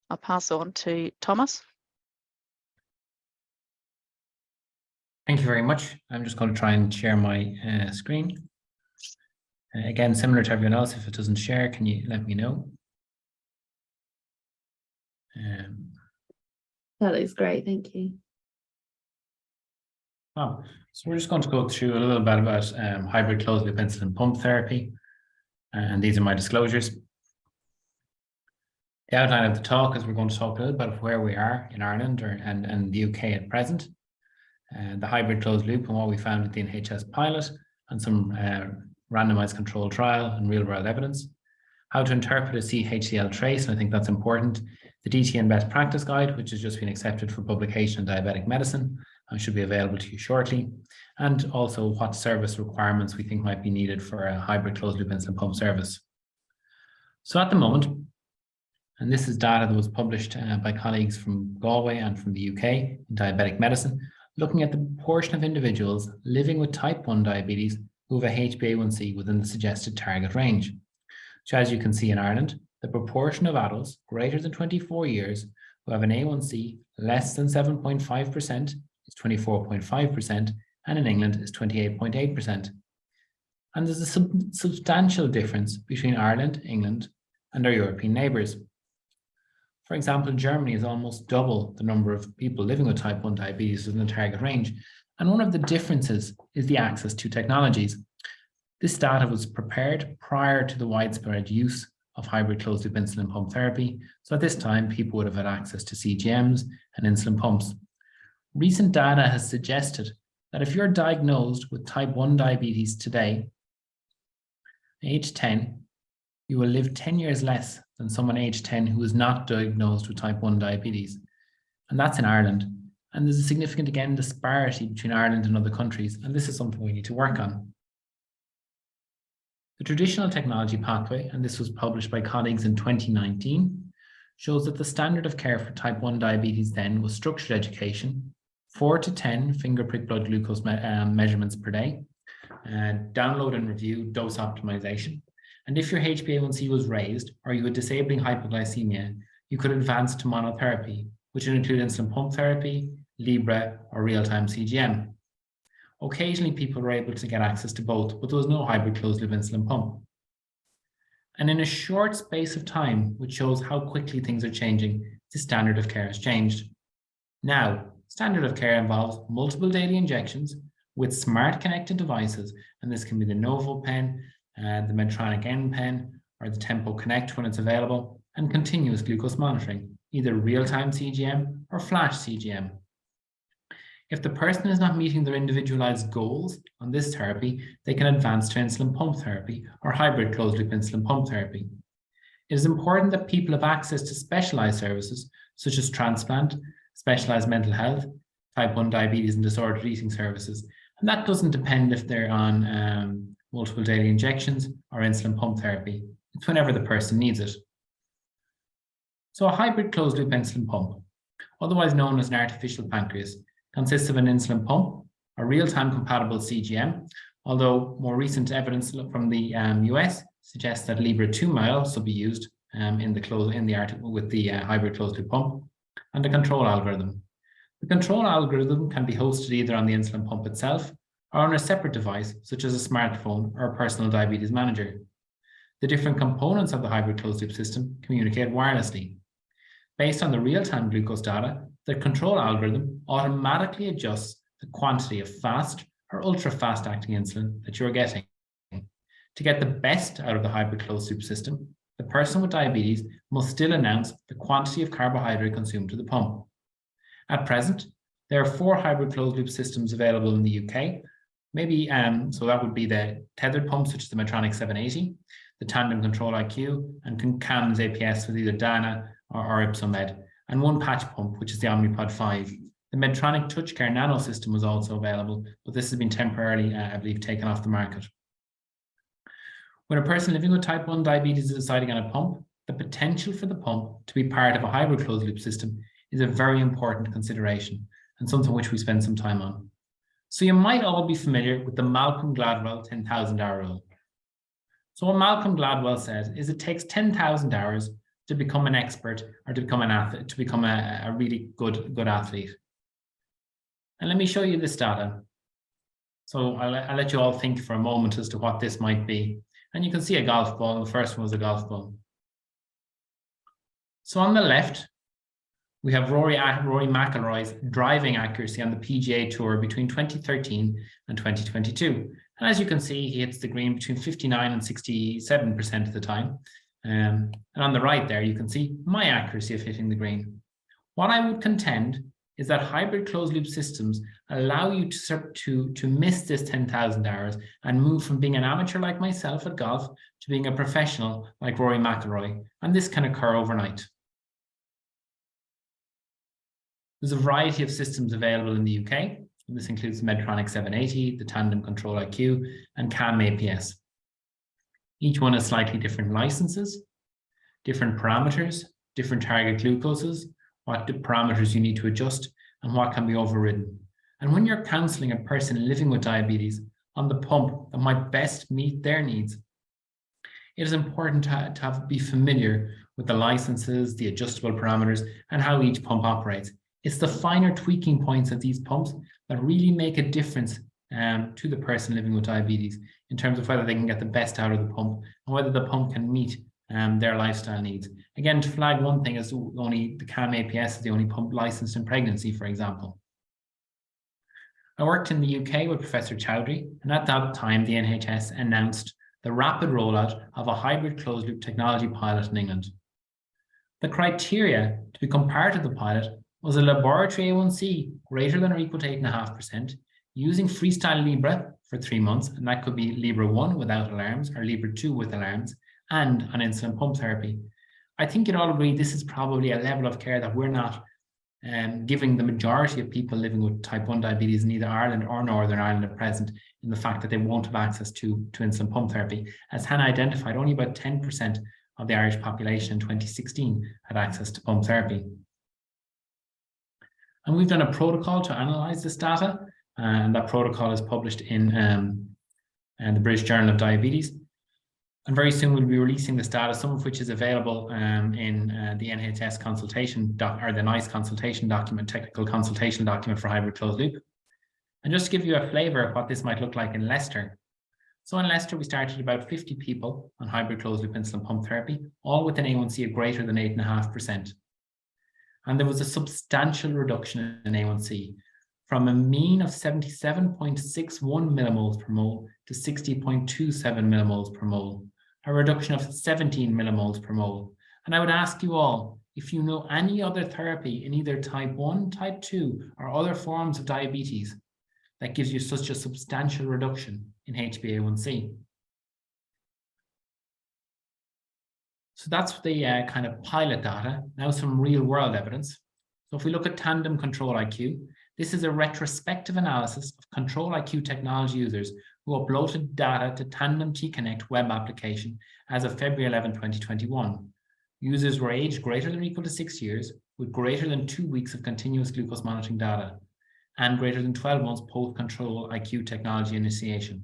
I'll pass on to Tomas. Thank you very much. I'm just going to try and share my screen. Again, similar to everyone else, if it doesn't share, can you let me know? That looks great, thank you. So we're just going to go through a little bit about hybrid closed loop insulin pump therapy. And these are my disclosures. The outline of the talk is we're going to talk a little about where we are in Ireland and the UK at present, the hybrid closed loop and what we found with the NHS pilot, and some randomized controlled trial and real world evidence, how to interpret a CHCL trace, and I think that's important, the DTN best practice guide, which has just been accepted for publication in diabetic medicine and should be available to you shortly, and also what service requirements we think might be needed for a hybrid closed loop insulin pump service. So at the moment, and this is data that was published by colleagues from Galway and from the UK in diabetic medicine, looking at the proportion of individuals living with type 1 diabetes who have a HbA1c within the suggested target range. So as you can see in Ireland, the proportion of adults greater than 24 years who have an A1c less than 7.5% is 24.5%, and in England is 28.8%. And there's a substantial difference between Ireland, England, and our European neighbours. For example, Germany is almost double the number of people living with type 1 diabetes within the target range. And one of the differences is the access to technologies. This data was prepared prior to the widespread use of hybrid closed loop insulin pump therapy. So at this time, people would have had access to CGMs and insulin pumps. Recent data has suggested that if you're diagnosed with type 1 diabetes today, age 10, you will live 10 years less than someone age 10 who is not diagnosed with type 1 diabetes. And that's in Ireland. And there's a significant, again, disparity between Ireland and other countries. And this is something we need to work on. The traditional technology pathway, and this was published by colleagues in 2019, shows that the standard of care for type 1 diabetes then was structured education, 4 to 10 finger prick blood glucose measurements per day, download and review dose optimization. And if your HbA1c was raised or you had disabling hypoglycemia, you could advance to monotherapy, which would include insulin pump therapy, Libre, or real-time CGM. Occasionally, people were able to get access to both, but there was no hybrid closed loop insulin pump. And in a short space of time, which shows how quickly things are changing, the standard of care has changed. Now, standard of care involves multiple daily injections with smart connected devices, and this can be the Novo pen, the Medtronic N pen, or the Tempo Connect when it's available, and continuous glucose monitoring, either real-time CGM or flash CGM. If the person is not meeting their individualized goals on this therapy, they can advance to insulin pump therapy or hybrid closed-loop insulin pump therapy. It is important that people have access to specialized services such as transplant, specialized mental health, type 1 diabetes and disordered eating services. And that doesn't depend if they're on multiple daily injections or insulin pump therapy. It's whenever the person needs it. So a hybrid closed-loop insulin pump, otherwise known as an artificial pancreas, consists of an insulin pump, a real-time compatible CGM, although more recent evidence from the US suggests that Libre 2 might also be used in the article with the hybrid closed loop pump, and the control algorithm. The control algorithm can be hosted either on the insulin pump itself or on a separate device, such as a smartphone or a personal diabetes manager. The different components of the hybrid closed loop system communicate wirelessly. Based on the real-time glucose data, the control algorithm automatically adjusts the quantity of fast or ultra-fast acting insulin that you're getting. To get the best out of the hybrid closed loop system, the person with diabetes must still announce the quantity of carbohydrate consumed to the pump. At present, there are 4 hybrid closed loop systems available in the UK. So that would be the tethered pumps, such as the Medtronic 780, the Tandem Control IQ, and CAMS APS with either Dana or Ipsomed, and one patch pump, which is the Omnipod 5. The Medtronic TouchCare Nano system was also available, but this has been temporarily, I believe, taken off the market. When a person living with type 1 diabetes is deciding on a pump, the potential for the pump to be part of a hybrid closed loop system is a very important consideration, and something which we spend some time on. So you might all be familiar with the Malcolm Gladwell 10,000 hour rule. So what Malcolm Gladwell says is it takes 10,000 hours to become an expert, or to become an athlete, to become a really good athlete. And let me show you this data. So I'll let you all think for a moment as to what this might be. And you can see a golf ball. The first one was a golf ball. So on the left, we have Rory McIlroy's driving accuracy on the PGA Tour between 2013 and 2022. And as you can see, he hits the green between 59 and 67% of the time. And on the right there, you can see my accuracy of hitting the green. What I would contend is that hybrid closed loop systems allow you to miss this 10,000 hours and move from being an amateur like myself at golf to being a professional like Rory McIlroy. And this can occur overnight. There's a variety of systems available in the UK. This includes the Medtronic 780, the Tandem Control IQ, and CAM APS. Each one has slightly different licenses, different parameters, different target glucoses, what parameters you need to adjust, and what can be overridden. And when you're counseling a person living with diabetes on the pump that might best meet their needs, it is important to be familiar with the licenses, the adjustable parameters, and how each pump operates. It's the finer tweaking points of these pumps that really make a difference to the person living with diabetes in terms of whether they can get the best out of the pump and whether the pump can meet their lifestyle needs. Again, to flag one thing is only the CAM APS is the only pump licensed in pregnancy, for example. I worked in the UK with Professor Chowdhury, and at that time, the NHS announced the rapid rollout of a hybrid closed loop technology pilot in England. The criteria to become part of the pilot was a laboratory A1C greater than or equal to 8.5%, using Freestyle Libre for 3 months, and that could be Libre 1 without alarms or Libre 2 with alarms, and an insulin pump therapy. I think you'd all agree this is probably a level of care that we're not giving the majority of people living with type 1 diabetes in either Ireland or Northern Ireland at present, in the fact that they won't have access to insulin pump therapy. As Hannah identified, only about 10% of the Irish population in 2016 had access to pump therapy. And we've done a protocol to analyze this data, and that protocol is published in the British Journal of Diabetes. And very soon we'll be releasing this data, some of which is available in the NHS consultation or the NICE consultation document, technical consultation document for hybrid closed loop. And just to give you a flavour of what this might look like in Leicester. So in Leicester, we started about 50 people on hybrid closed loop insulin pump therapy, all with an A1C of greater than 8.5%. And there was a substantial reduction in A1C from a mean of 77.61 millimoles per mole to 60.27 millimoles per mole, a reduction of 17 millimoles per mole. And I would ask you all, if you know any other therapy in either type 1, type 2, or other forms of diabetes that gives you such a substantial reduction in HbA1c. So that's the kind of pilot data. Now some real world evidence. So if we look at Tandem Control IQ, this is a retrospective analysis of Control IQ technology users who uploaded data to Tandem T-Connect web application as of February 11, 2021. Users were aged greater than or equal to 6 years with greater than 2 weeks of continuous glucose monitoring data and greater than 12 months post-Control IQ technology initiation.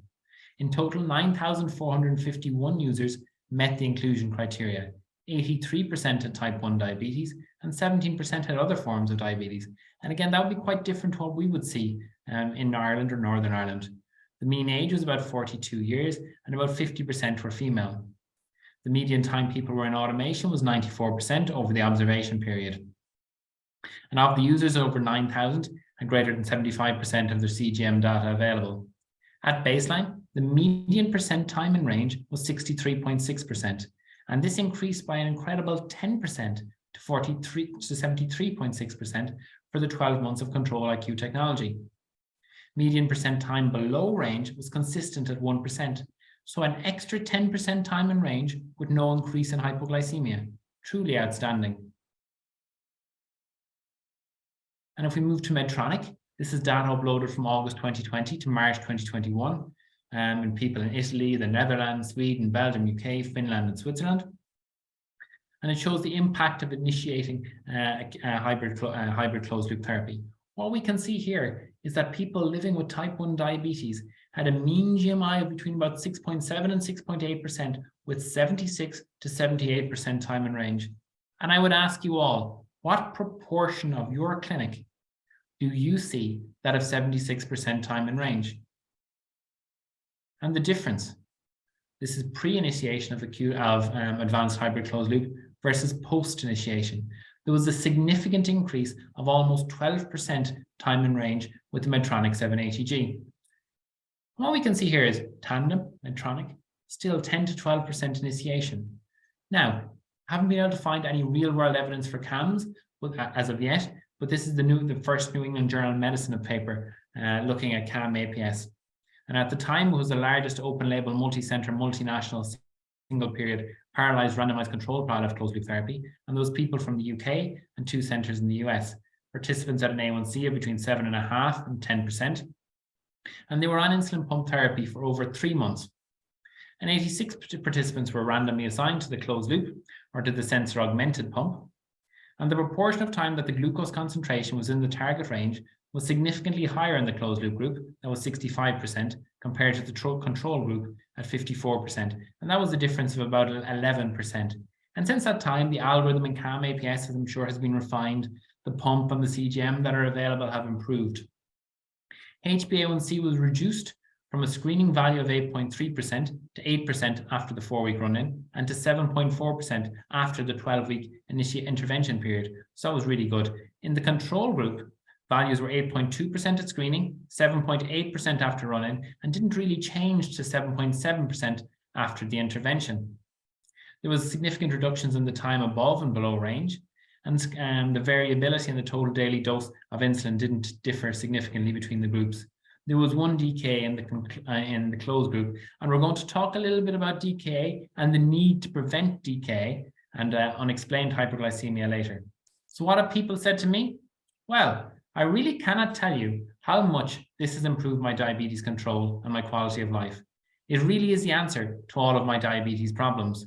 In total, 9,451 users met the inclusion criteria. 83% had type 1 diabetes and 17% had other forms of diabetes. And again, that would be quite different to what we would see in Ireland or Northern Ireland. The mean age was about 42 years and about 50% were female. The median time people were in automation was 94% over the observation period. And of the users, over 9,000 had greater than 75% of their CGM data available. At baseline, the median percent time in range was 63.6%, and this increased by an incredible 10% to 73.6% for the 12 months of control IQ technology. Median percent time below range was consistent at 1%, so an extra 10% time in range with no increase in hypoglycemia. Truly outstanding. And if we move to Medtronic, this is data uploaded from August 2020 to March 2021, and people in Italy, the Netherlands, Sweden, Belgium, UK, Finland, and Switzerland. And it shows the impact of initiating hybrid closed loop therapy. What we can see here is that people living with type 1 diabetes had a mean GMI of between about 6.7 and 6.8%, with 76 to 78% time in range. And I would ask you all, what proportion of your clinic do you see that have 76% time in range? And the difference, this is pre-initiation of advanced hybrid closed loop versus post-initiation. There was a significant increase of almost 12% time in range with the Medtronic 780G. What we can see here is Tandem, Medtronic, still 10 to 12% initiation. Now, haven't been able to find any real-world evidence for CAMs as of yet, but this is the first New England Journal of Medicine paper looking at CAM APS. And at the time, it was the largest open-label, multi-center, multinational, single-period, parallelized randomized control trial of closed-loop therapy. And those people from the UK and 2 centers in the US. Participants had an A1C of between 7.5% and 10%. And they were on insulin pump therapy for over 3 months. And 86 participants were randomly assigned to the closed loop or to the sensor augmented pump. And the proportion of time that the glucose concentration was in the target range was significantly higher in the closed loop group, that was 65%, compared to the control group at 54%. And that was a difference of about 11%. And since that time, the algorithm in CAM APS, as I'm sure, has been refined. The pump and the CGM that are available have improved. HbA1c was reduced from a screening value of 8.3% to 8% after the 4-week run-in and to 7.4% after the 12-week intervention period. So that was really good. In the control group, values were 8.2% at screening, 7.8% after run-in, and didn't really change to 7.7% after the intervention. There was significant reductions in the time above and below range, and the variability in the total daily dose of insulin didn't differ significantly between the groups. There was 1 DKA in the closed group, and we're going to talk a little bit about DKA and the need to prevent DKA and unexplained hyperglycemia later. So what have people said to me? Well, I really cannot tell you how much this has improved my diabetes control and my quality of life. It really is the answer to all of my diabetes problems.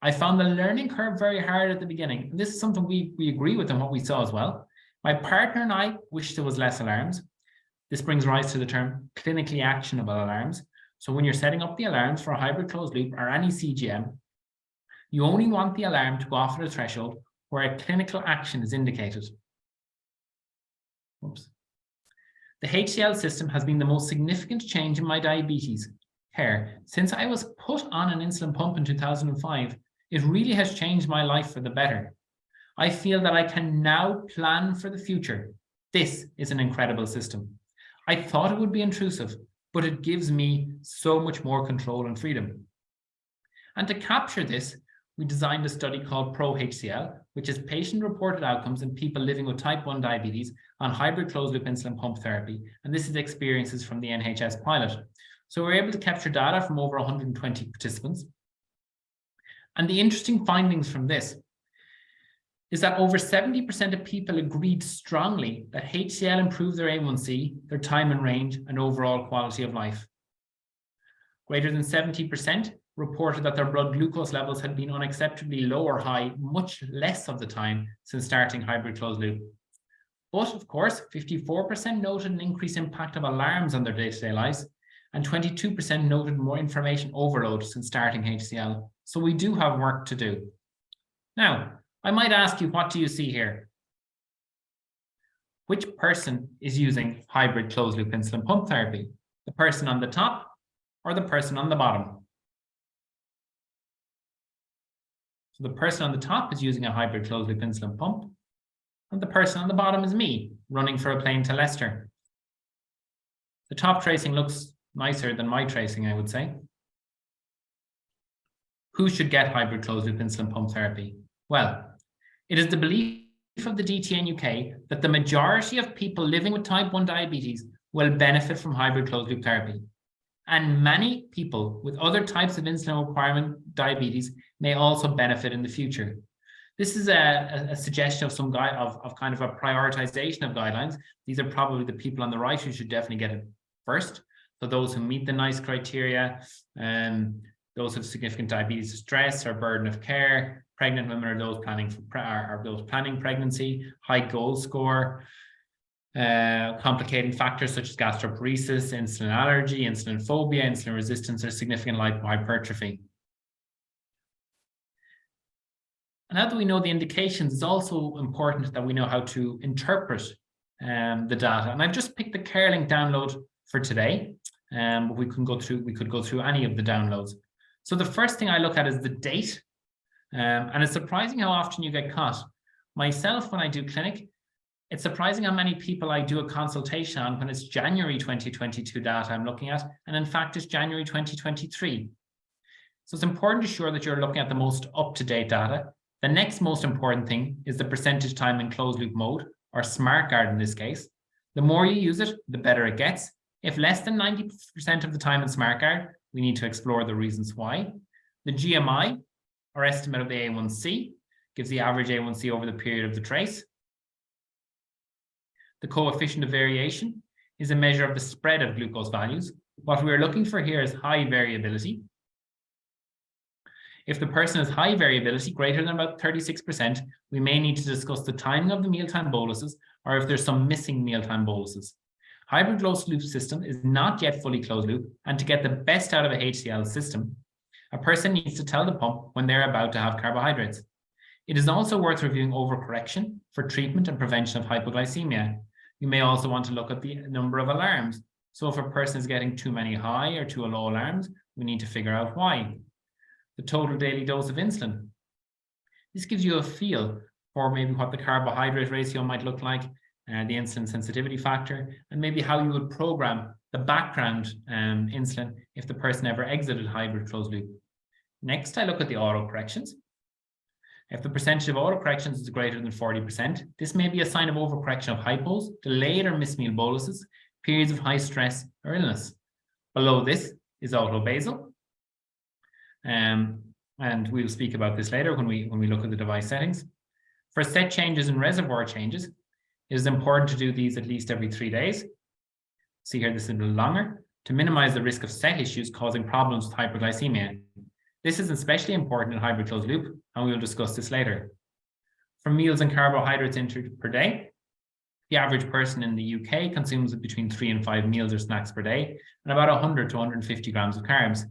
I found the learning curve very hard at the beginning. And this is something we agree with and what we saw as well. My partner and I wish there was less alarms. This brings rise to the term clinically actionable alarms. So when you're setting up the alarms for a hybrid closed loop or any CGM, you only want the alarm to go off at a threshold where a clinical action is indicated. Oops. The HCL system has been the most significant change in my diabetes care. Since I was put on an insulin pump in 2005, it really has changed my life for the better. I feel that I can now plan for the future. This is an incredible system. I thought it would be intrusive, but it gives me so much more control and freedom. And to capture this, we designed a study called PRO-HCL, which is patient-reported outcomes in people living with type 1 diabetes on hybrid closed-loop insulin pump therapy. And this is experiences from the NHS pilot. So we're able to capture data from over 120 participants. And the interesting findings from this is that over 70% of people agreed strongly that HCL improved their A1C, their time in range, and overall quality of life. Greater than 70% reported that their blood glucose levels had been unacceptably low or high much less of the time since starting hybrid closed loop. But of course, 54% noted an increased impact of alarms on their day-to-day lives, and 22% noted more information overload since starting HCL. So we do have work to do. Now, I might ask you, what do you see here? Which person is using hybrid closed-loop insulin pump therapy? The person on the top or the person on the bottom? So the person on the top is using a hybrid closed-loop insulin pump, and the person on the bottom is me, running for a plane to Leicester. The top tracing looks nicer than my tracing, I would say. Who should get hybrid closed-loop insulin pump therapy? Well, it is the belief of the DTN UK that the majority of people living with type 1 diabetes will benefit from hybrid closed-loop therapy. And many people with other types of insulin requirement diabetes may also benefit in the future. This is a suggestion of some of kind of a prioritization of guidelines. These are probably the people on the right who should definitely get it first. So those who meet the NICE criteria, those with significant diabetes stress or burden of care, pregnant women or those planning pregnancy, high goal score, complicating factors such as gastroparesis, insulin allergy, insulin phobia, insulin resistance, or significant lipohypertrophy. And now that we know the indications, it's also important that we know how to interpret the data. And I've just picked the CareLink download for today, but we could go through any of the downloads. So the first thing I look at is the date, and it's surprising how often you get caught. Myself, when I do clinic, it's surprising how many people I do a consultation on when it's January 2022 data I'm looking at, and in fact it's January 2023. So it's important to ensure that you're looking at the most up-to-date data. The next most important thing is the percentage time in closed loop mode, or SmartGuard in this case. The more you use it, the better it gets. If less than 90% of the time in SmartGuard, we need to explore the reasons why. The GMI, or estimate of the A1C, gives the average A1C over the period of the trace. The coefficient of variation is a measure of the spread of glucose values. What we're looking for here is high variability. If the person has high variability, greater than about 36%, we may need to discuss the timing of the mealtime boluses, or if there's some missing mealtime boluses. Hybrid closed loop system is not yet fully closed loop, and to get the best out of a HCL system, a person needs to tell the pump when they're about to have carbohydrates. It is also worth reviewing overcorrection for treatment and prevention of hypoglycemia. You may also want to look at the number of alarms. So if a person is getting too many high or too low alarms, we need to figure out why. The total daily dose of insulin. This gives you a feel for maybe what the carbohydrate ratio might look like, the insulin sensitivity factor, and maybe how you would program the background insulin if the person ever exited hybrid closed loop. Next, I look at the autocorrections. If the percentage of autocorrections is greater than 40%, this may be a sign of overcorrection of hypos, delayed or missed meal boluses, periods of high stress or illness. Below this is autobasal. And we'll speak about this later when we look at the device settings. For set changes and reservoir changes, it is important to do these at least every 3 days. See here, this is a little longer, to minimize the risk of set issues causing problems with hyperglycemia. This is especially important in hybrid closed loop, and we will discuss this later. For meals and carbohydrates entered per day, the average person in the UK consumes between 3 and 5 meals or snacks per day, and about 100 to 150 grams of carbs.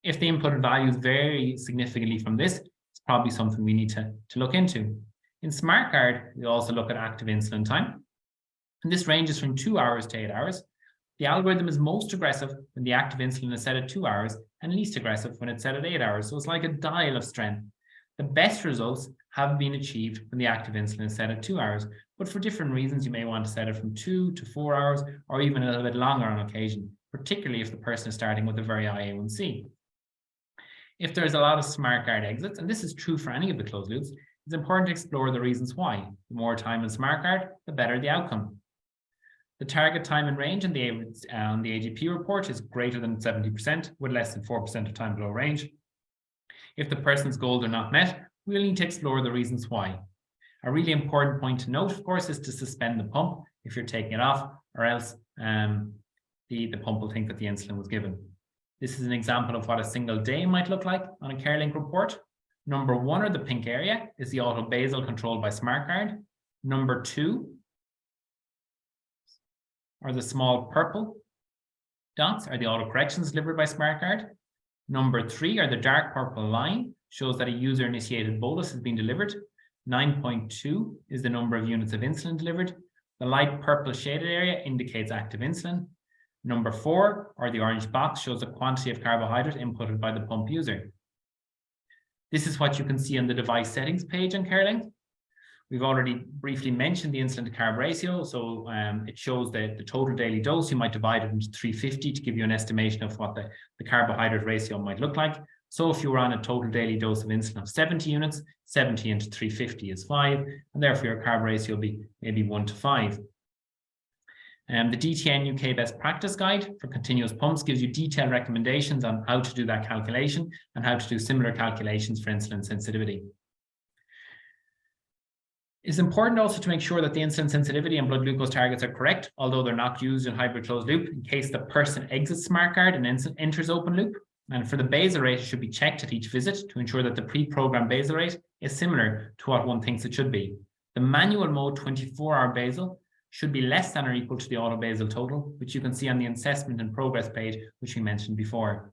If the input values vary significantly from this, it's probably something we need to look into. In SmartGuard, we also look at active insulin time, and this ranges from 2 hours to 8 hours. The algorithm is most aggressive when the active insulin is set at 2 hours and least aggressive when it's set at 8 hours. So it's like a dial of strength. The best results have been achieved when the active insulin is set at 2 hours, but for different reasons, you may want to set it from 2 to 4 hours or even a little bit longer on occasion, particularly if the person is starting with a very high A1C. If there's a lot of SmartGuard exits, and this is true for any of the closed loops, it's important to explore the reasons why. The more time in SmartGuard, the better the outcome. The target time in range on the AGP report is greater than 70%, with less than 4% of time below range. If the person's goals are not met, we'll need to explore the reasons why. A really important point to note, of course, is to suspend the pump if you're taking it off, or else the pump will think that the insulin was given. This is an example of what a single day might look like on a CareLink report. Number 1, or the pink area, is the autobasal controlled by SmartGuard. Number 2, or the small purple, dots are the autocorrections delivered by SmartGuard. Number 3, or the dark purple line, shows that a user-initiated bolus has been delivered. 9.2 is the number of units of insulin delivered. The light purple shaded area indicates active insulin. Number 4, or the orange box, shows the quantity of carbohydrate inputted by the pump user. This is what you can see on the device settings page on CareLink. We've already briefly mentioned the insulin to carb ratio. So it shows the total daily dose. You might divide it into 350 to give you an estimation of what the carbohydrate ratio might look like. So if you were on a total daily dose of insulin of 70 units, 70 into 350 is 5, and therefore your carb ratio will be maybe 1 to 5. The DTN UK Best Practice Guide for continuous pumps gives you detailed recommendations on how to do that calculation and how to do similar calculations for insulin sensitivity. It's important also to make sure that the insulin sensitivity and blood glucose targets are correct, although they're not used in hybrid closed loop, in case the person exits SmartGuard and enters open loop. And for the basal rate, it should be checked at each visit to ensure that the pre-programmed basal rate is similar to what one thinks it should be. The manual mode 24-hour basal should be less than or equal to the auto basal total, which you can see on the assessment and progress page, which we mentioned before.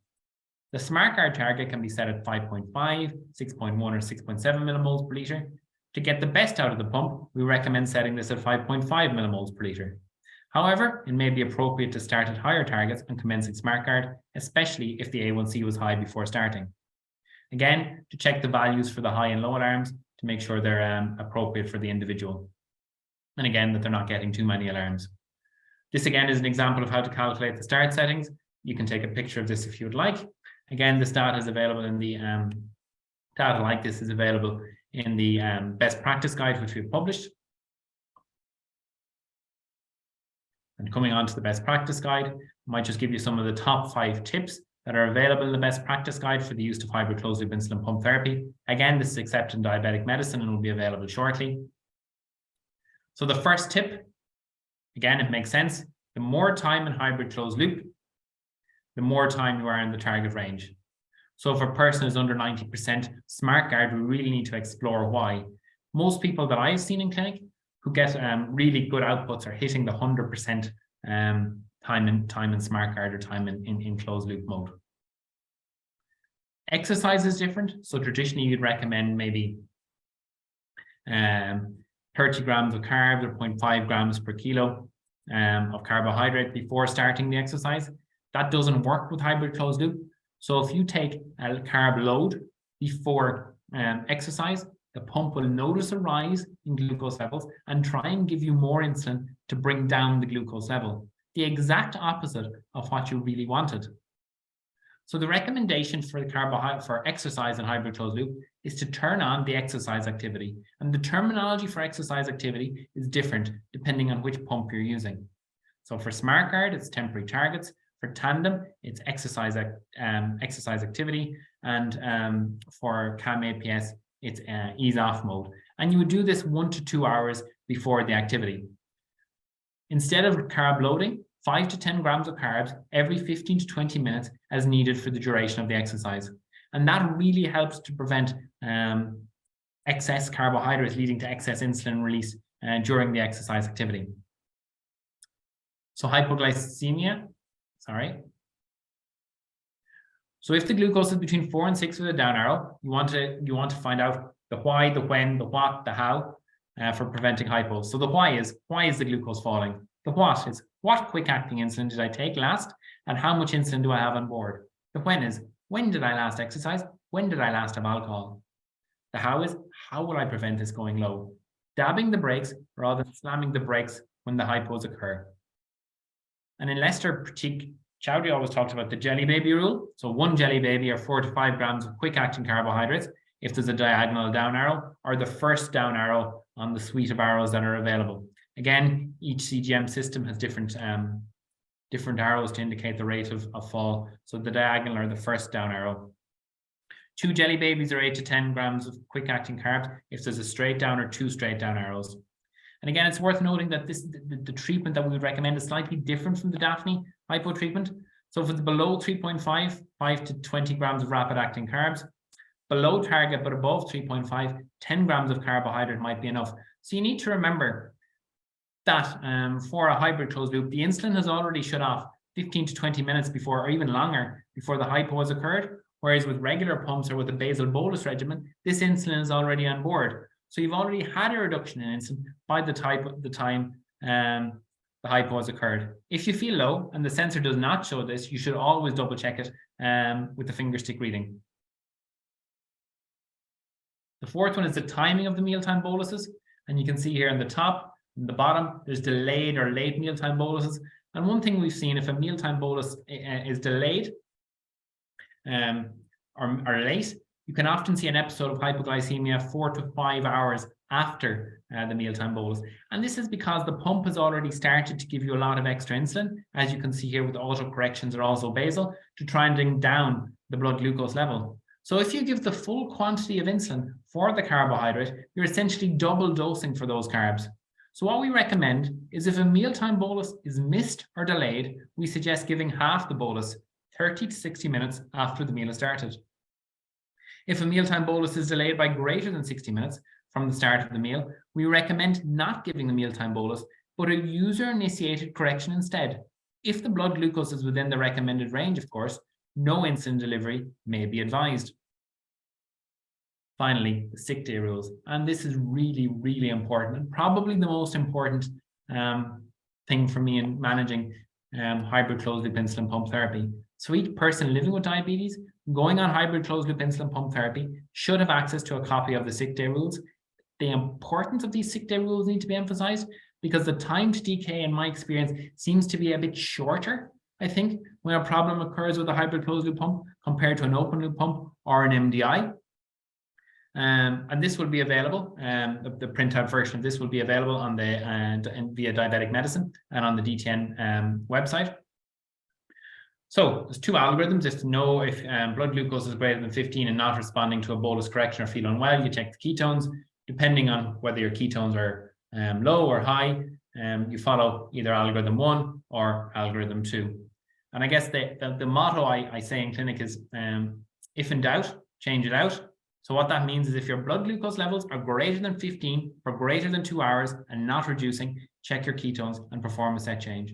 The SmartGuard target can be set at 5.5, 6.1 or 6.7 millimoles per litre. To get the best out of the pump, we recommend setting this at 5.5 millimoles per litre. However, it may be appropriate to start at higher targets and commencing SmartGuard, especially if the A1C was high before starting. Again, to check the values for the high and low alarms to make sure they're appropriate for the individual. And again, that they're not getting too many alarms. This again is an example of how to calculate the start settings. You can take a picture of this if you would like. Again, this data is available in the data like this is available in the best practice guide, which we've published. And coming on to the best practice guide, I might just give you some of the top 5 tips that are available in the best practice guide for the use of hybrid closed loop insulin pump therapy. Again, this is accepted in diabetic medicine and will be available shortly. So the first tip, again, it makes sense. The more time in hybrid closed loop, the more time you are in the target range. So if a person is under 90%, SmartGuard, we really need to explore why. Most people that I've seen in clinic who get really good outputs are hitting the 100% time in SmartGuard or time in closed loop mode. Exercise is different. So traditionally you'd recommend maybe 30 grams of carbs or 0.5 grams per kilo of carbohydrate before starting the exercise. That doesn't work with hybrid closed loop. So if you take a carb load before exercise, the pump will notice a rise in glucose levels and try and give you more insulin to bring down the glucose level. The exact opposite of what you really wanted. So the recommendation for exercise in hybrid closed loop is to turn on the exercise activity. And the terminology for exercise activity is different depending on which pump you're using. So for SmartGuard, it's temporary targets. For Tandem, it's exercise activity, and for CAM APS, it's ease off mode. And you would do this 1 to 2 hours before the activity. Instead of carb loading, 5 to 10 grams of carbs every 15 to 20 minutes as needed for the duration of the exercise. And that really helps to prevent excess carbohydrates leading to excess insulin release during the exercise activity. So hypoglycemia. So if the glucose is between 4 and 6 with a down arrow, you want to find out the why, the when, the what, the how for preventing hypos. So the why is the glucose falling? The what is what quick acting insulin did I take last and how much insulin do I have on board? The when is when did I last exercise? When did I last have alcohol? The how is how will I prevent this going low? Dabbing the brakes rather than slamming the brakes when the hypos occur. And in Leicester, Pratik Chowdhury always talks about the jelly baby rule. So 1 jelly baby or 4 to 5 grams of quick acting carbohydrates if there's a diagonal down arrow or the first down arrow on the suite of arrows that are available. Again, each CGM system has different arrows to indicate the rate of fall. So the diagonal or the first down arrow. 2 jelly babies or 8 to 10 grams of quick acting carbs if there's a straight down or 2 straight down arrows. And again, it's worth noting that the treatment that we would recommend is slightly different from the Daphne hypo treatment. So if it's below 3.5, 5 to 20 grams of rapid acting carbs, below target but above 3.5, 10 grams of carbohydrate might be enough. So you need to remember that for a hybrid closed loop, the insulin has already shut off 15 to 20 minutes before, or even longer, before the hypo has occurred. Whereas with regular pumps or with a basal bolus regimen, this insulin is already on board. So you've already had a reduction in insulin by the time the hypo has occurred. If you feel low and the sensor does not show this, you should always double check it with the finger stick reading. The fourth one is the timing of the mealtime boluses. And you can see here in the top and the bottom, there's delayed or late mealtime boluses. And one thing we've seen, if a mealtime bolus is delayed or late, you can often see an episode of hypoglycemia 4 to 5 hours after the mealtime bolus. And this is because the pump has already started to give you a lot of extra insulin, as you can see here with auto corrections are also basal, to try and bring down the blood glucose level. So if you give the full quantity of insulin for the carbohydrate, you're essentially double dosing for those carbs. So what we recommend is if a mealtime bolus is missed or delayed, we suggest giving half the bolus 30 to 60 minutes after the meal has started. If a mealtime bolus is delayed by greater than 60 minutes from the start of the meal, we recommend not giving the mealtime bolus, but a user-initiated correction instead. If the blood glucose is within the recommended range, of course, no insulin delivery may be advised. Finally, the sick day rules. And this is really, really important, and probably the most important thing for me in managing hybrid closed-loop insulin pump therapy. So each person living with diabetes going on hybrid closed-loop insulin pump therapy should have access to a copy of the sick day rules. The importance of these sick day rules need to be emphasized because the time to decay, in my experience, seems to be a bit shorter, I think, when a problem occurs with a hybrid closed-loop pump compared to an open-loop pump or an MDI. And this will be available, the printout version of this will be available on the via Diabetic Medicine and on the DTN website. So there's two algorithms. Just to know if blood glucose is greater than 15 and not responding to a bolus correction or feel unwell, you check the ketones. Depending on whether your ketones are low or high, you follow either algorithm 1 or algorithm 2. And I guess the motto I say in clinic is, if in doubt, change it out. So what that means is if your blood glucose levels are greater than 15 for greater than 2 hours and not reducing, check your ketones and perform a set change.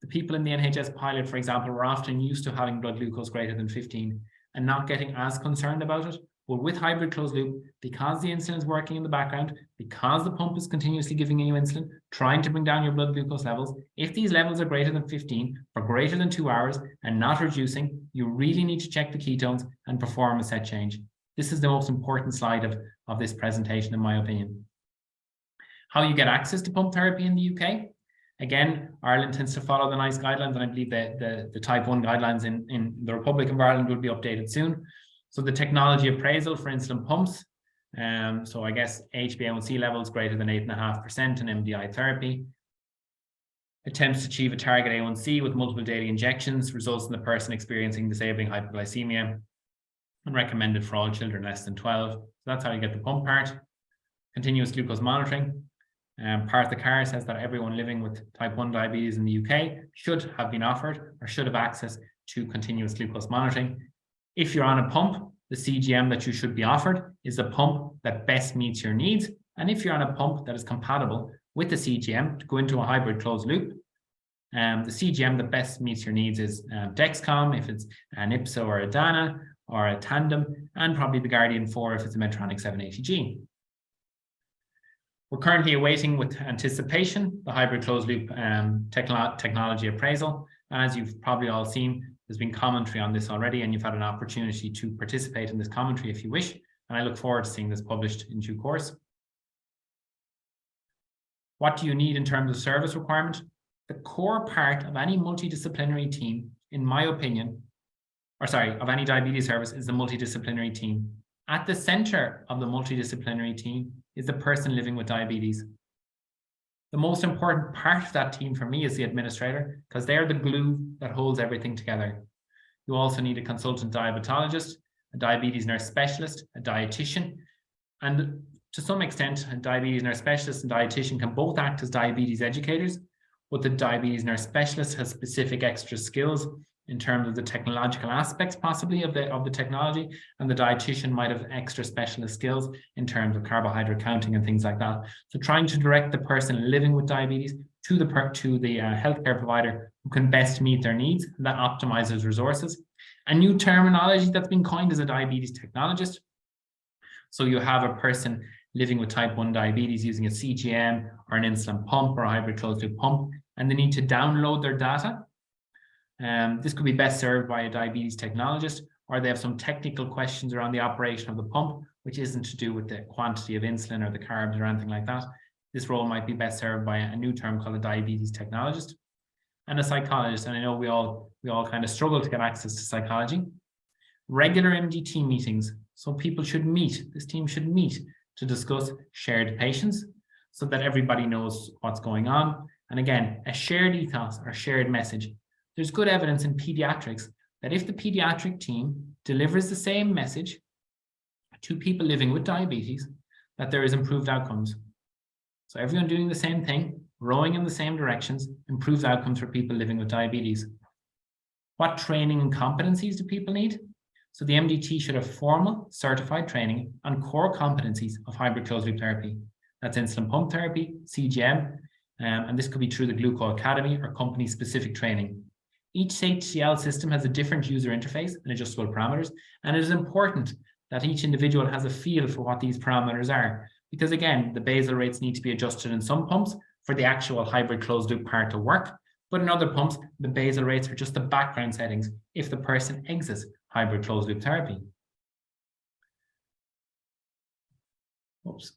The people in the NHS pilot, for example, were often used to having blood glucose greater than 15 and not getting as concerned about it. But with hybrid closed loop, because the insulin is working in the background, because the pump is continuously giving you insulin, trying to bring down your blood glucose levels, if these levels are greater than 15 for greater than 2 hours and not reducing, you really need to check the ketones and perform a set change. This is the most important slide of this presentation, in my opinion. How you get access to pump therapy in the UK? Again, Ireland tends to follow the NICE guidelines, and I believe the type 1 guidelines in the Republic of Ireland will be updated soon. So the technology appraisal for insulin pumps. So I guess HbA1c levels greater than 8.5% in MDI therapy. Attempts to achieve a target A1C with multiple daily injections results in the person experiencing disabling hypoglycemia, and recommended for all children less than 12. So that's how you get the pump part. Continuous glucose monitoring. Part the CAR says that everyone living with type 1 diabetes in the UK should have been offered or should have access to continuous glucose monitoring. If you're on a pump, the CGM that you should be offered is the pump that best meets your needs. And if you're on a pump that is compatible with the CGM to go into a hybrid closed loop, the CGM that best meets your needs is Dexcom, if it's an Ipso or a Dana or a Tandem, and probably the Guardian 4 if it's a Medtronic 780G. We're currently awaiting with anticipation the hybrid closed loop technology appraisal. And as you've probably all seen, there's been commentary on this already, and you've had an opportunity to participate in this commentary if you wish. And I look forward to seeing this published in due course. What do you need in terms of service requirement? The core part of any multidisciplinary team, in my opinion, of any diabetes service is the multidisciplinary team. At the center of the multidisciplinary team is the person living with diabetes. The most important part of that team for me is the administrator, because they're the glue that holds everything together. You also need a consultant diabetologist, a diabetes nurse specialist, a dietitian, and to some extent, a diabetes nurse specialist and dietitian can both act as diabetes educators, but the diabetes nurse specialist has specific extra skills in terms of the technological aspects possibly of the technology, and the dietitian might have extra specialist skills in terms of carbohydrate counting and things like that. So trying to direct the person living with diabetes to the healthcare provider who can best meet their needs, and that optimizes resources. A new terminology that's been coined is a diabetes technologist. So you have a person living with type 1 diabetes using a CGM or an insulin pump or a hybrid closed loop pump, and they need to download their data. This could be best served by a diabetes technologist, or they have some technical questions around the operation of the pump, which isn't to do with the quantity of insulin or the carbs or anything like that. This role might be best served by a new term called a diabetes technologist, and a psychologist. And I know we all kind of struggle to get access to psychology. Regular MDT meetings. So people should meet, this team should meet to discuss shared patients so that everybody knows what's going on. And again, a shared ethos or shared message. There's good evidence in pediatrics that if the pediatric team delivers the same message to people living with diabetes, that there is improved outcomes. So everyone doing the same thing, rowing in the same directions, improves outcomes for people living with diabetes. What training and competencies do people need? So the MDT should have formal certified training on core competencies of hybrid closed loop therapy. That's insulin pump therapy, CGM, and this could be through the Gluco Academy or company specific training. Each HCL system has a different user interface and adjustable parameters, and it is important that each individual has a feel for what these parameters are, because again, the basal rates need to be adjusted in some pumps for the actual hybrid closed loop part to work, but in other pumps, the basal rates are just the background settings if the person exits hybrid closed loop therapy. Oops.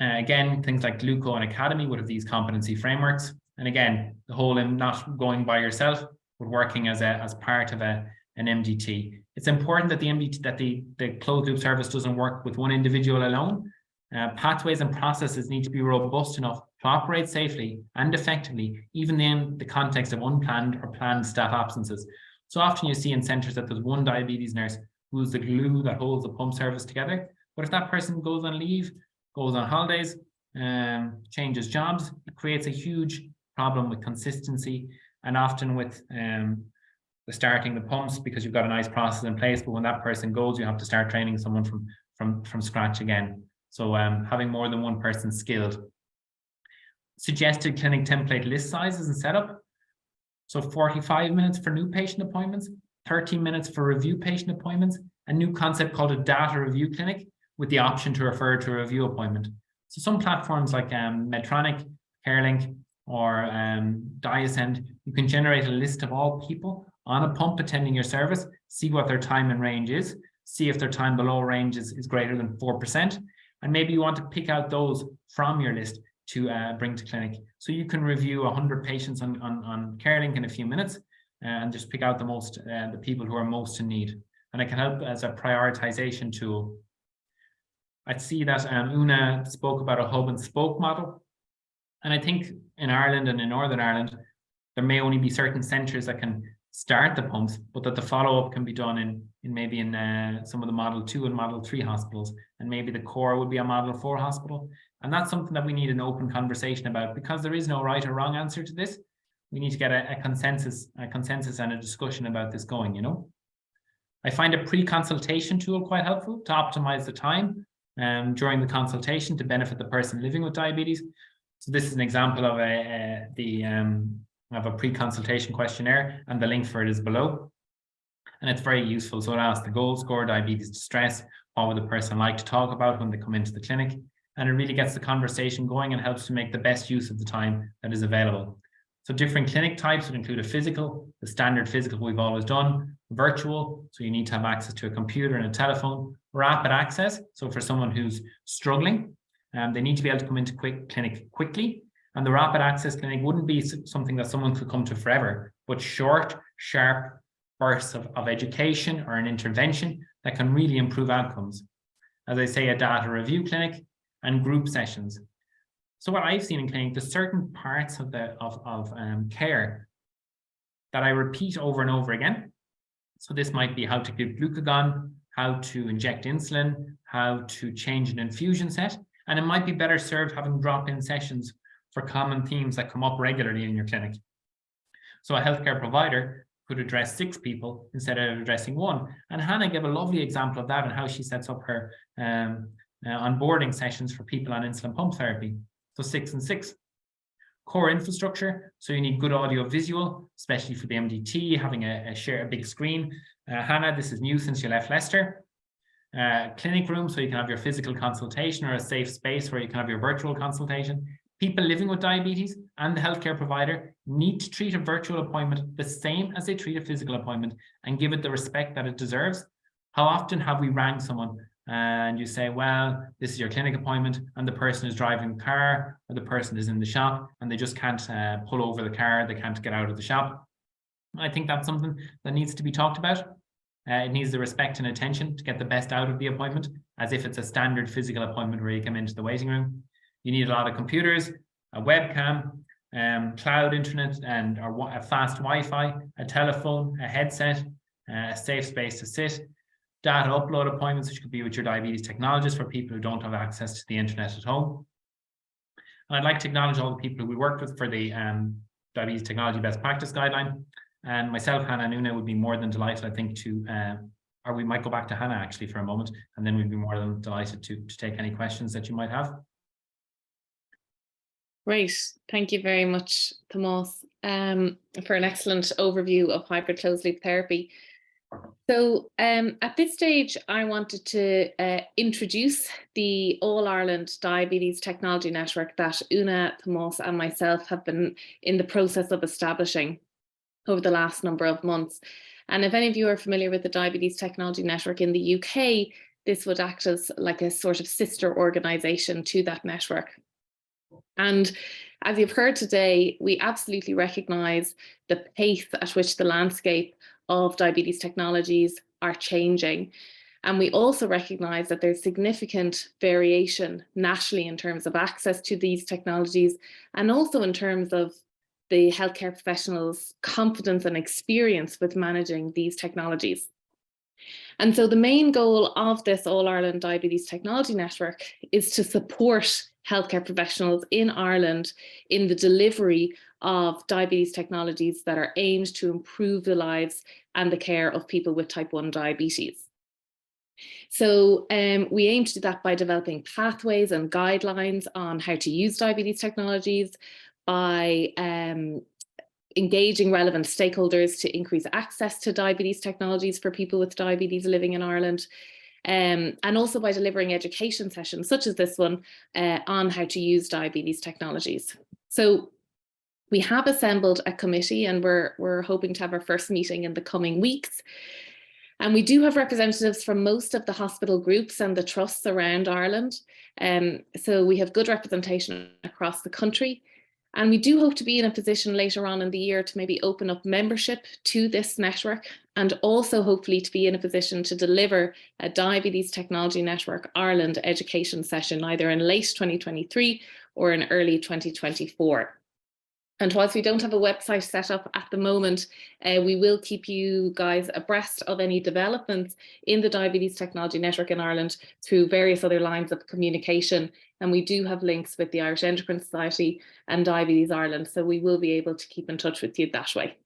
Again, things like Gluco and Academy would have these competency frameworks. And again, the whole in not going by yourself, but working as part of an MDT. It's important that the closed loop service doesn't work with one individual alone. Pathways and processes need to be robust enough to operate safely and effectively, even in the context of unplanned or planned staff absences. So often you see in centres that there's one diabetes nurse who's the glue that holds the pump service together. But if that person goes on leave, goes on holidays, changes jobs, it creates a huge problem with consistency, and often with the starting the pumps, because you've got a nice process in place, but when that person goes, you have to start training someone from scratch again. So having more than one person skilled. Suggested clinic template list sizes and setup. So 45 minutes for new patient appointments, 30 minutes for review patient appointments, a new concept called a data review clinic with the option to refer to a review appointment. So some platforms like Medtronic, CareLink, or Diasend, you can generate a list of all people on a pump attending your service, see what their time in range is, see if their time below range is greater than 4%, and maybe you want to pick out those from your list to bring to clinic. So you can review 100 patients on CareLink in a few minutes and just pick out the people who are most in need. And it can help as a prioritization tool. I'd see that Una spoke about a hub and spoke model. And I think in Ireland and in Northern Ireland, there may only be certain centres that can start the pumps, but that the follow-up can be done in some of the Model 2 and Model 3 hospitals, and maybe the core would be a Model 4 hospital. And that's something that we need an open conversation about, because there is no right or wrong answer to this. We need to get a consensus and a discussion about this going, you know. I find a pre-consultation tool quite helpful to optimize the time during the consultation to benefit the person living with diabetes. So this is an example of a pre-consultation questionnaire, and the link for it is below. And it's very useful. So it asks the goal score, diabetes distress, what would the person like to talk about when they come into the clinic? And it really gets the conversation going and helps to make the best use of the time that is available. So different clinic types would include a physical, the standard physical we've always done, virtual, so you need to have access to a computer and a telephone, rapid access, so for someone who's struggling, they need to be able to come into clinic quickly. And the rapid access clinic wouldn't be something that someone could come to forever, but short, sharp bursts of education or an intervention that can really improve outcomes. As I say, a data review clinic and group sessions. So what I've seen in clinic, there's certain parts of care that I repeat over and over again. So this might be how to give glucagon, how to inject insulin, how to change an infusion set, and it might be better served having drop-in sessions for common themes that come up regularly in your clinic. So a healthcare provider could address 6 people instead of addressing 1. And Hannah gave a lovely example of that and how she sets up her onboarding sessions for people on insulin pump therapy. So 6 and 6. Core infrastructure, so you need good audio visual, especially for the MDT, having a big screen. Hannah, this is new since you left Leicester. Clinic room, so you can have your physical consultation, or a safe space where you can have your virtual consultation. People living with diabetes and the healthcare provider need to treat a virtual appointment the same as they treat a physical appointment and give it the respect that it deserves. How often have we rang someone and you say, well, this is your clinic appointment, and the person is driving the car, or the person is in the shop, and they just can't pull over the car, they can't get out of the shop. I think that's something that needs to be talked about. It needs the respect and attention to get the best out of the appointment, as if it's a standard physical appointment where you come into the waiting room. You need a lot of computers, a webcam, cloud internet, and or a fast Wi-Fi, a telephone, a headset, a safe space to sit. Data upload appointments, which could be with your diabetes technologist for people who don't have access to the internet at home. And I'd like to acknowledge all the people who we worked with for the Diabetes Technology Best Practice Guideline. And myself, Hannah and Una would be more than delighted, I think, to, or we might go back to Hannah actually for a moment, and then we'd be more than delighted to take any questions that you might have. Great. Thank you very much, Tomas, for an excellent overview of hybrid closed loop therapy. So at this stage, I wanted to introduce the All-Ireland Diabetes Technology Network that Una, Tomas and myself have been in the process of establishing over the last number of months. And if any of you are familiar with the Diabetes Technology Network in the UK, this would act as like a sort of sister organisation to that network. And as you've heard today, we absolutely recognise the pace at which the landscape of diabetes technologies are changing. And we also recognise that there's significant variation nationally in terms of access to these technologies, and also in terms of the healthcare professionals' confidence and experience with managing these technologies. And so the main goal of this All-Ireland Diabetes Technology Network is to support healthcare professionals in Ireland in the delivery of diabetes technologies that are aimed to improve the lives and the care of people with type 1 diabetes. So we aim to do that by developing pathways and guidelines on how to use diabetes technologies, by engaging relevant stakeholders to increase access to diabetes technologies for people with diabetes living in Ireland, and also by delivering education sessions such as this one on how to use diabetes technologies. So we have assembled a committee, and we're hoping to have our first meeting in the coming weeks. And we do have representatives from most of the hospital groups and the trusts around Ireland. So we have good representation across the country. And we do hope to be in a position later on in the year to maybe open up membership to this network, and also hopefully to be in a position to deliver a Diabetes Technology Network Ireland education session either in late 2023 or in early 2024. And whilst we don't have a website set up at the moment, we will keep you guys abreast of any developments in the Diabetes Technology Network in Ireland through various other lines of communication. And we do have links with the Irish Endocrine Society and Diabetes Ireland, so we will be able to keep in touch with you that way.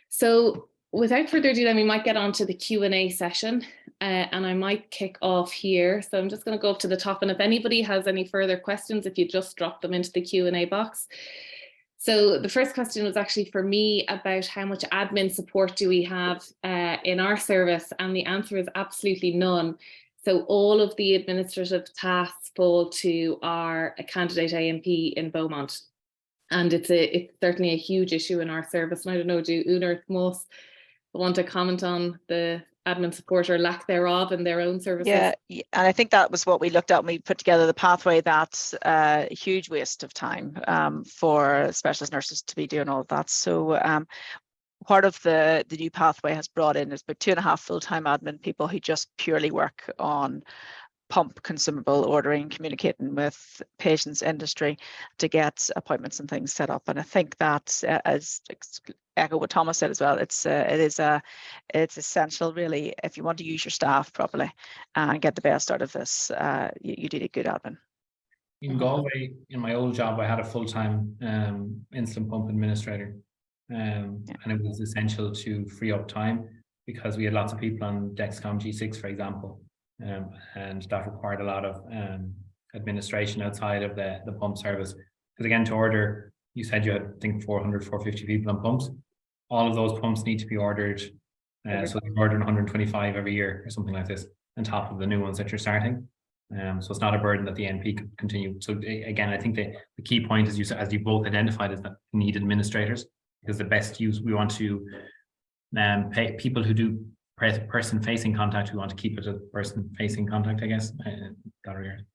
So without further ado, then we might get on to the Q&A session, and I might kick off here. So I'm just going to go up to the top, and if anybody has any further questions, if you just drop them into the Q&A box. So the first question was actually for me about how much admin support do we have in our service, and the answer is absolutely none. So all of the administrative tasks fall to our candidate AMP in Beaumont, and it's certainly a huge issue in our service. And I don't know, do Una or Tomas want to comment on the admin support or lack thereof in their own services? Yeah, and I think that was what we looked at when we put together the pathway. That's a huge waste of time for specialist nurses to be doing all of that. So part of the new pathway has brought in is about 2.5 full-time admin people who just purely work on pump consumable ordering, communicating with patients, industry to get appointments and things set up. And I think that, as echo what Thomas said as well, it's essential really if you want to use your staff properly and get the best out of this. You need a good admin. In Galway, in my old job, I had a full-time insulin pump administrator, and it was essential to free up time because we had lots of people on Dexcom G6, for example. And that required a lot of administration outside of the pump service. Because again, to order, you said you had, I think, 400, 450 people on pumps. All of those pumps need to be ordered. So you're ordering 125 every year or something like this, on top of the new ones that you're starting. So it's not a burden that the NP could continue. So again, I think the key point is, as you both identified, is that we need administrators, because the best use, we want to pay people who do person-facing contact. We want to keep it a person-facing contact, I guess. That regard.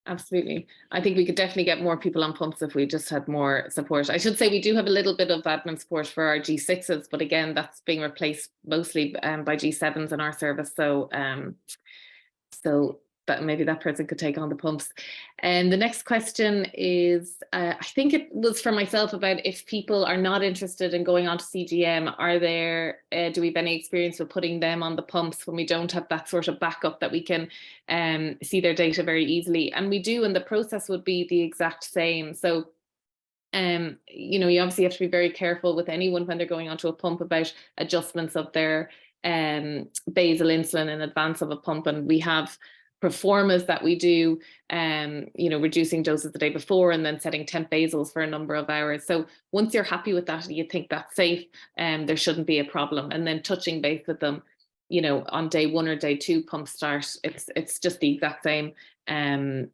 Absolutely. I think we could definitely get more people on pumps if we just had more support. I should say we do have a little bit of admin support for our G6s, but again, that's being replaced mostly by G7s in our service. So that maybe that person could take on the pumps. And the next question is, I think it was for myself, about if people are not interested in going on to CGM, do we have any experience with putting them on the pumps when we don't have that sort of backup that we can see their data very easily? And we do, and the process would be the exact same. So you obviously have to be very careful with anyone when they're going onto a pump about adjustments of their basal insulin in advance of a pump. And we have performers that we do, reducing doses the day before and then setting temp basals for a number of hours. So once you're happy with that and you think that's safe, there shouldn't be a problem. And then touching base with them, on day 1 or day 2 pump start, it's just the exact same. And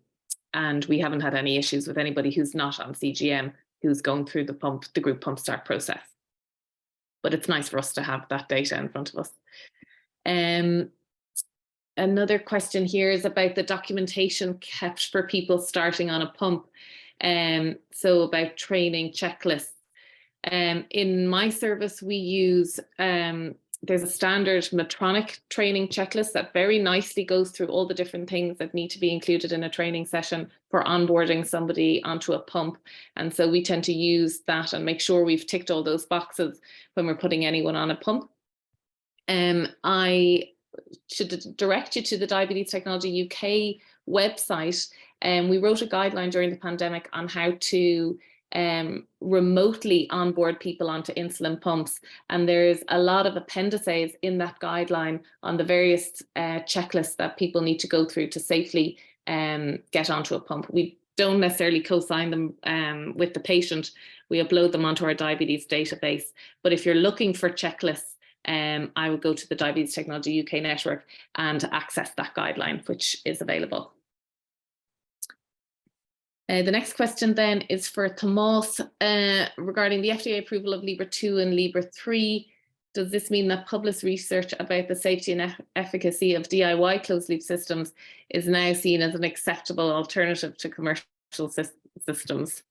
we haven't had any issues with anybody who's not on CGM who's going through the group pump start process. But it's nice for us to have that data in front of us. Another question here is about the documentation kept for people starting on a pump. So about training checklists. In my service, we use, there's a standard Medtronic training checklist that very nicely goes through all the different things that need to be included in a training session for onboarding somebody onto a pump. And so we tend to use that and make sure we've ticked all those boxes when we're putting anyone on a pump. I should direct you to the Diabetes Technology UK website. We wrote a guideline during the pandemic on how to remotely onboard people onto insulin pumps. And there's a lot of appendices in that guideline on the various checklists that people need to go through to safely get onto a pump. We don't necessarily co-sign them with the patient. We upload them onto our diabetes database. But if you're looking for checklists, I would go to the Diabetes Technology UK network and access that guideline, which is available. The next question then is for Tomas regarding the FDA approval of Libre 2 and Libre 3. Does this mean that published research about the safety and efficacy of DIY closed loop systems is now seen as an acceptable alternative to commercial systems?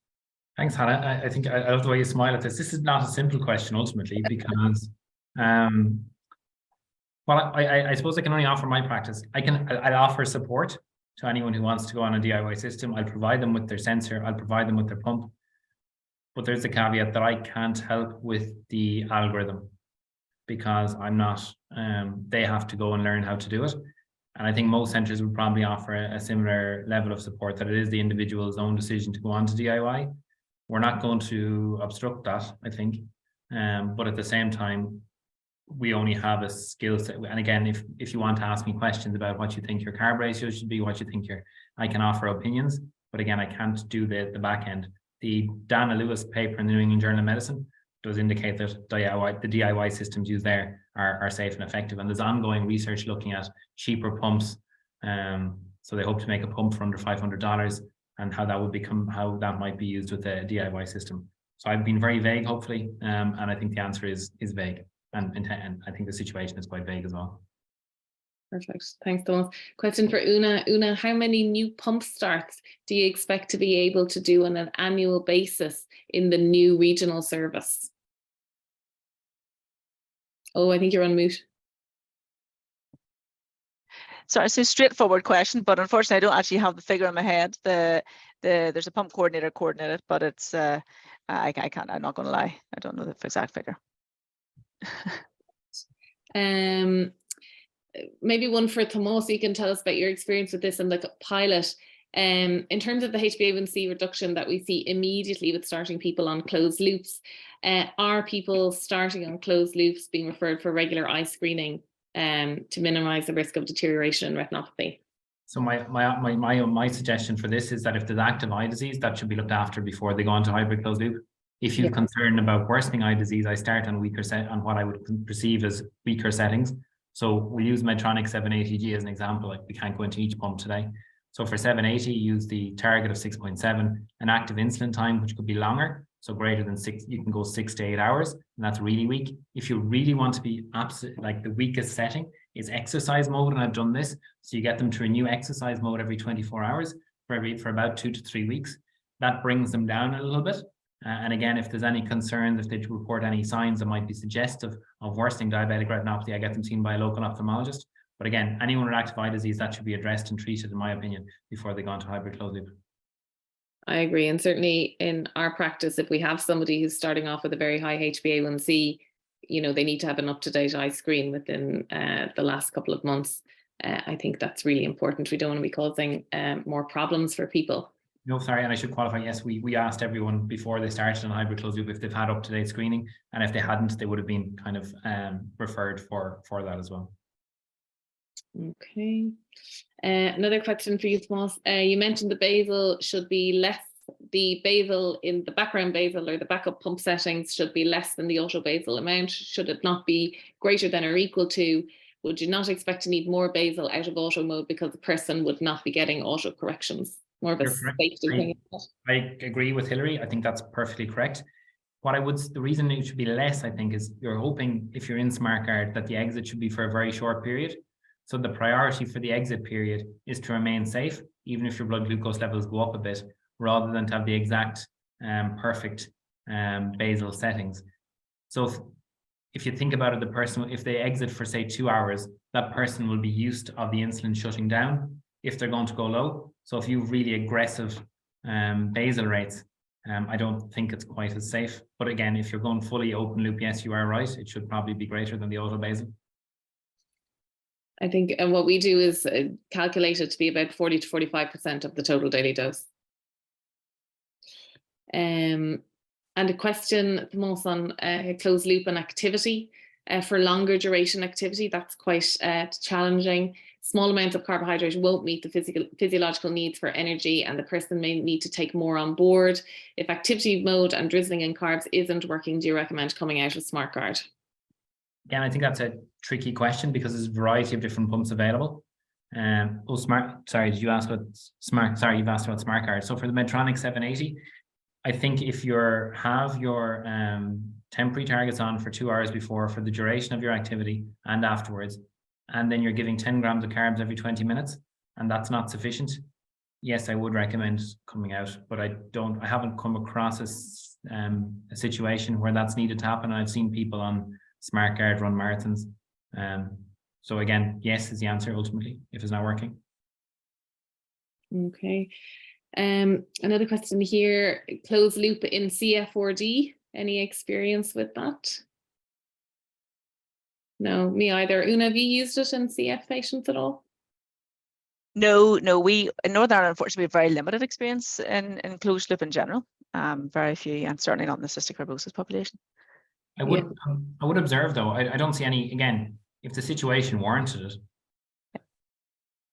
Thanks, Hannah. I think I love the way you smile at this. This is not a simple question ultimately, because well, I suppose I can only offer my practice. I'll offer support to anyone who wants to go on a DIY system. I'll provide them with their sensor. I'll provide them with their pump. But there's a caveat that I can't help with the algorithm, because I'm not, they have to go and learn how to do it. And I think most centers would probably offer a similar level of support, that it is the individual's own decision to go on to DIY. We're not going to obstruct that, I think. But at the same time, we only have a skill set. And again, if you want to ask me questions about what you think your carb ratio should be, what you think I can offer opinions, but again, I can't do the back end. The Dana Lewis paper in the New England Journal of Medicine does indicate that the DIY systems used there are safe and effective. And there's ongoing research looking at cheaper pumps. So they hope to make a pump for under $500, and how that might be used with the DIY system. So I've been very vague, hopefully, and I think the answer is vague. And I think the situation is quite vague as well. Perfect. Thanks, Tomas. Question for Una. Una, how many new pump starts do you expect to be able to do on an annual basis in the new regional service? Oh, I think you're on mute. So it's a straightforward question, but unfortunately, I don't actually have the figure in my head. There's a pump coordinator coordinated, but it's I can't. I'm not going to lie. I don't know the exact figure. Maybe one for Tomas, you can tell us about your experience with this and the pilot. In terms of the HbA1c reduction that we see immediately with starting people on closed loops, are people starting on closed loops being referred for regular eye screening to minimize the risk of deterioration in retinopathy? So my suggestion for this is that if there's active eye disease, that should be looked after before they go on to hybrid closed loop. If you're concerned about worsening eye disease, I start on on what I would perceive as weaker settings. So we'll use Medtronic 780G as an example. Like, we can't go into each pump today. So for 780, use the target of 6.7, an active insulin time, which could be longer. So greater than 6, you can go 6 to 8 hours, and that's really weak. If you really want to be absolute, like, the weakest setting is exercise mode, and I've done this. So you get them to renew exercise mode every 24 hours for about 2 to 3 weeks. That brings them down a little bit. And again, if there's any concerns, if they report any signs that might be suggestive of worsening diabetic retinopathy, I get them seen by a local ophthalmologist. But again, anyone with active eye disease, that should be addressed and treated, in my opinion, before they go into hybrid closed loop. I agree. And certainly in our practice, if we have somebody who's starting off with a very high HbA1c, you know, they need to have an up-to-date eye screen within the last couple of months. I think that's really important. We don't want to be causing more problems for people. No, sorry, and I should qualify. Yes, we asked everyone before they started on hybrid closed loop if they've had up-to-date screening, and if they hadn't, they would have been kind of referred for that as well. Okay. Another question for you, Tomas. You mentioned the basal should be less, the basal in the background basal or the backup pump settings should be less than the auto basal amount. Should it not be greater than or equal to? Would you not expect to need more basal out of auto mode because the person would not be getting auto corrections? More of a safety thing. I agree with Hilary. I think that's perfectly correct. The reason it should be less, I think, is you're hoping, if you're in SmartGuard, that the exit should be for a very short period. So the priority for the exit period is to remain safe, even if your blood glucose levels go up a bit, rather than to have the exact perfect basal settings. So if you think about it, the person, if they exit for say 2 hours, that person will be used of the insulin shutting down if they're going to go low. So if you have really aggressive basal rates, I don't think it's quite as safe. But again, if you're going fully open loop, yes, you are right. It should probably be greater than the auto basal. I think, and what we do is calculate it to be about 40 to 45% of the total daily dose. And a question, Tomas, on closed loop and activity. For longer duration activity, that's quite challenging. Small amounts of carbohydrate won't meet the physiological needs for energy, and the person may need to take more on board. If activity mode and drizzling in carbs isn't working, do you recommend coming out of SmartGuard? Again, I think that's a tricky question because there's a variety of different pumps available. Did you ask about Smart? Sorry, you've asked about SmartGuard. So for the Medtronic 780, I think if you have your temporary targets on for 2 hours before, for the duration of your activity and afterwards, and then you're giving 10 grams of carbs every 20 minutes, and that's not sufficient, yes, I would recommend coming out. But I haven't come across a situation where that's needed to happen. I've seen people on SmartGuard run marathons. So again, yes is the answer ultimately if it's not working. Okay. Another question here, closed loop in CF4D. Any experience with that? No, me either. Una, have you used it in CF patients at all? No, we in Northern Ireland, unfortunately, we have very limited experience in closed loop in general. Very few, and certainly not in the cystic fibrosis population. I would observe though, I don't see any, again, if the situation warranted it.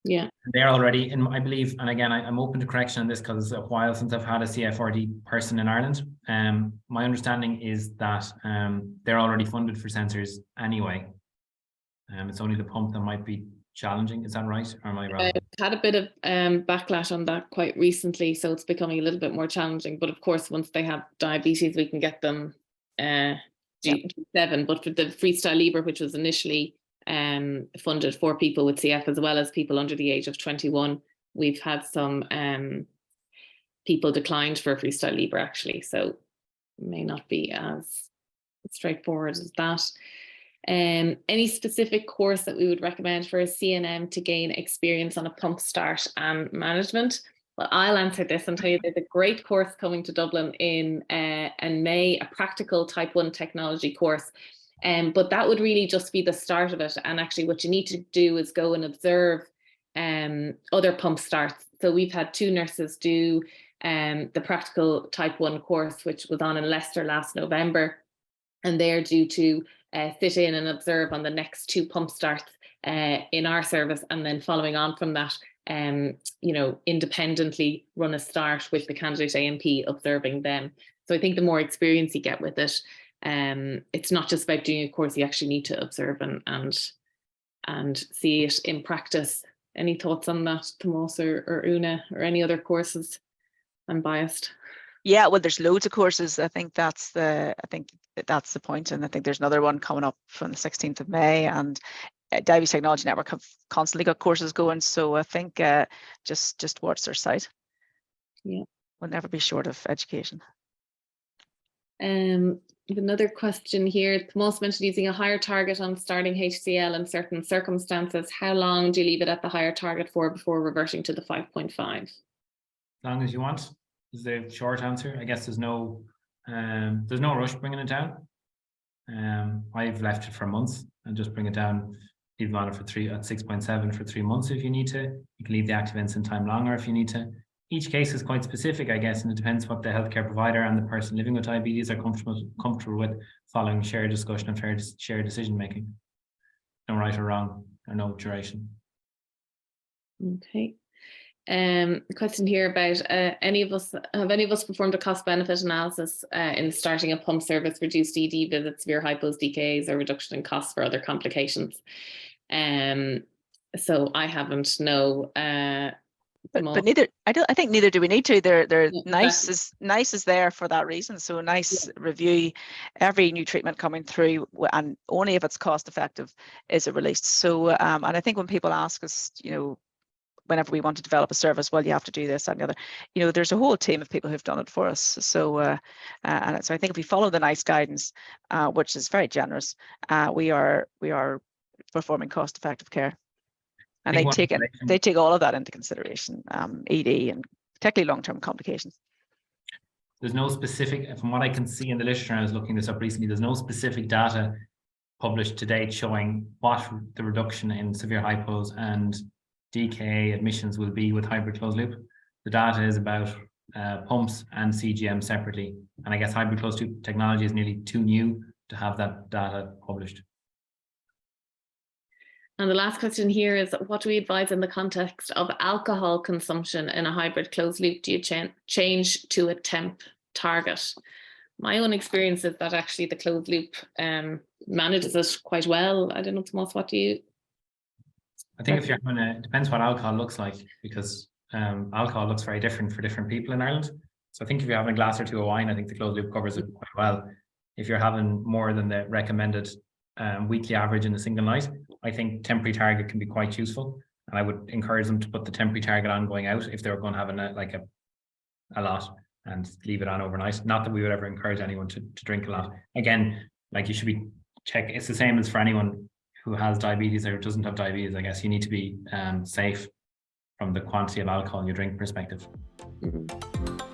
Yeah. They're already in, I believe, and again, I'm open to correction on this because it's a while since I've had a CF4D person in Ireland. My understanding is that they're already funded for sensors anyway. It's only the pump that might be challenging. Is that right? Or am I wrong? I've had a bit of backlash on that quite recently, so it's becoming a little bit more challenging. But of course, once they have diabetes, we can get them G7. But for the Freestyle Libre, which was initially funded for people with CF as well as people under the age of 21, we've had some people declined for Freestyle Libre actually, so it may not be as straightforward as that. Any specific course that we would recommend for a CNM to gain experience on a pump start and management? Well, I'll answer this and tell you there's a great course coming to Dublin in May, a practical type 1 technology course. But that would really just be the start of it. And actually what you need to do is go and observe other pump starts. So we've had 2 nurses do the practical type 1 course, which was on in Leicester last November. And they're due to sit in and observe on the next 2 pump starts in our service. And then following on from that, independently run a start with the candidate A&P, observing them. So I think the more experience you get with it, it's not just about doing a course, you actually need to observe and see it in practice. Any thoughts on that, Tomas or Una, or any other courses? I'm biased. Yeah, well, there's loads of courses. I think that's the point, and I think there's another one coming up from the 16th of May, and Diabetes Technology Network have constantly got courses going. So I think just watch their site. Yeah, we'll never be short of education. Another question here. Tomas mentioned using a higher target on starting HCL in certain circumstances. How long do you leave it at the higher target for before reverting to the 5.5? As long as you want is the short answer. I guess there's no rush bringing it down. I've left it for months and just bring it down, leave it on it for 6.7 for 3 months if you need to. You can leave the active insulin time longer if you need to. Each case is quite specific, I guess, and it depends what the healthcare provider and the person living with diabetes are comfortable with, following shared discussion and shared decision making. No right or wrong, or no duration. Okay. A question here about have any of us performed a cost benefit analysis in starting a pump service, reduced ED visits, severe hypos, DKAs, or reduction in costs for other complications? So I haven't. No. But neither I think neither do we need to. They're Yeah, NICE exactly. NICE is there for that reason. So NICE review every new treatment coming through, and only if it's cost effective is it released. So and I think when people ask us, whenever we want to develop a service, well, you have to do this and the other, there's a whole team of people who've done it for us. So and so I think if we follow the NICE guidance, which is very generous, we are performing cost effective care. And they take all of that into consideration, ED and particularly long-term complications. There's no specific, from what I can see in the literature, and I was looking this up recently, there's no specific data published to date showing what the reduction in severe hypos and DKA admissions will be with hybrid closed loop. The data is about pumps and CGM separately. And I guess hybrid closed loop technology is nearly too new to have that data published. And the last question here is, what do we advise in the context of alcohol consumption in a hybrid closed loop? Do you change to a temp target? My own experience is that actually the closed loop manages it quite well. I don't know, Tomas, what do you? I think if you're having it depends what alcohol looks like, because alcohol looks very different for different people in Ireland. So I think if you're having a glass or two of wine, I think the closed loop covers it quite well. If you're having more than the recommended weekly average in a single night, I think temporary target can be quite useful, and I would encourage them to put the temporary target on going out if they were going to have a lot, and leave it on overnight. Not that we would ever encourage anyone to drink a lot. Again, you should be it's the same as for anyone who has diabetes or doesn't have diabetes. I guess you need to be safe from the quantity of alcohol in your drink perspective. Mm-hmm.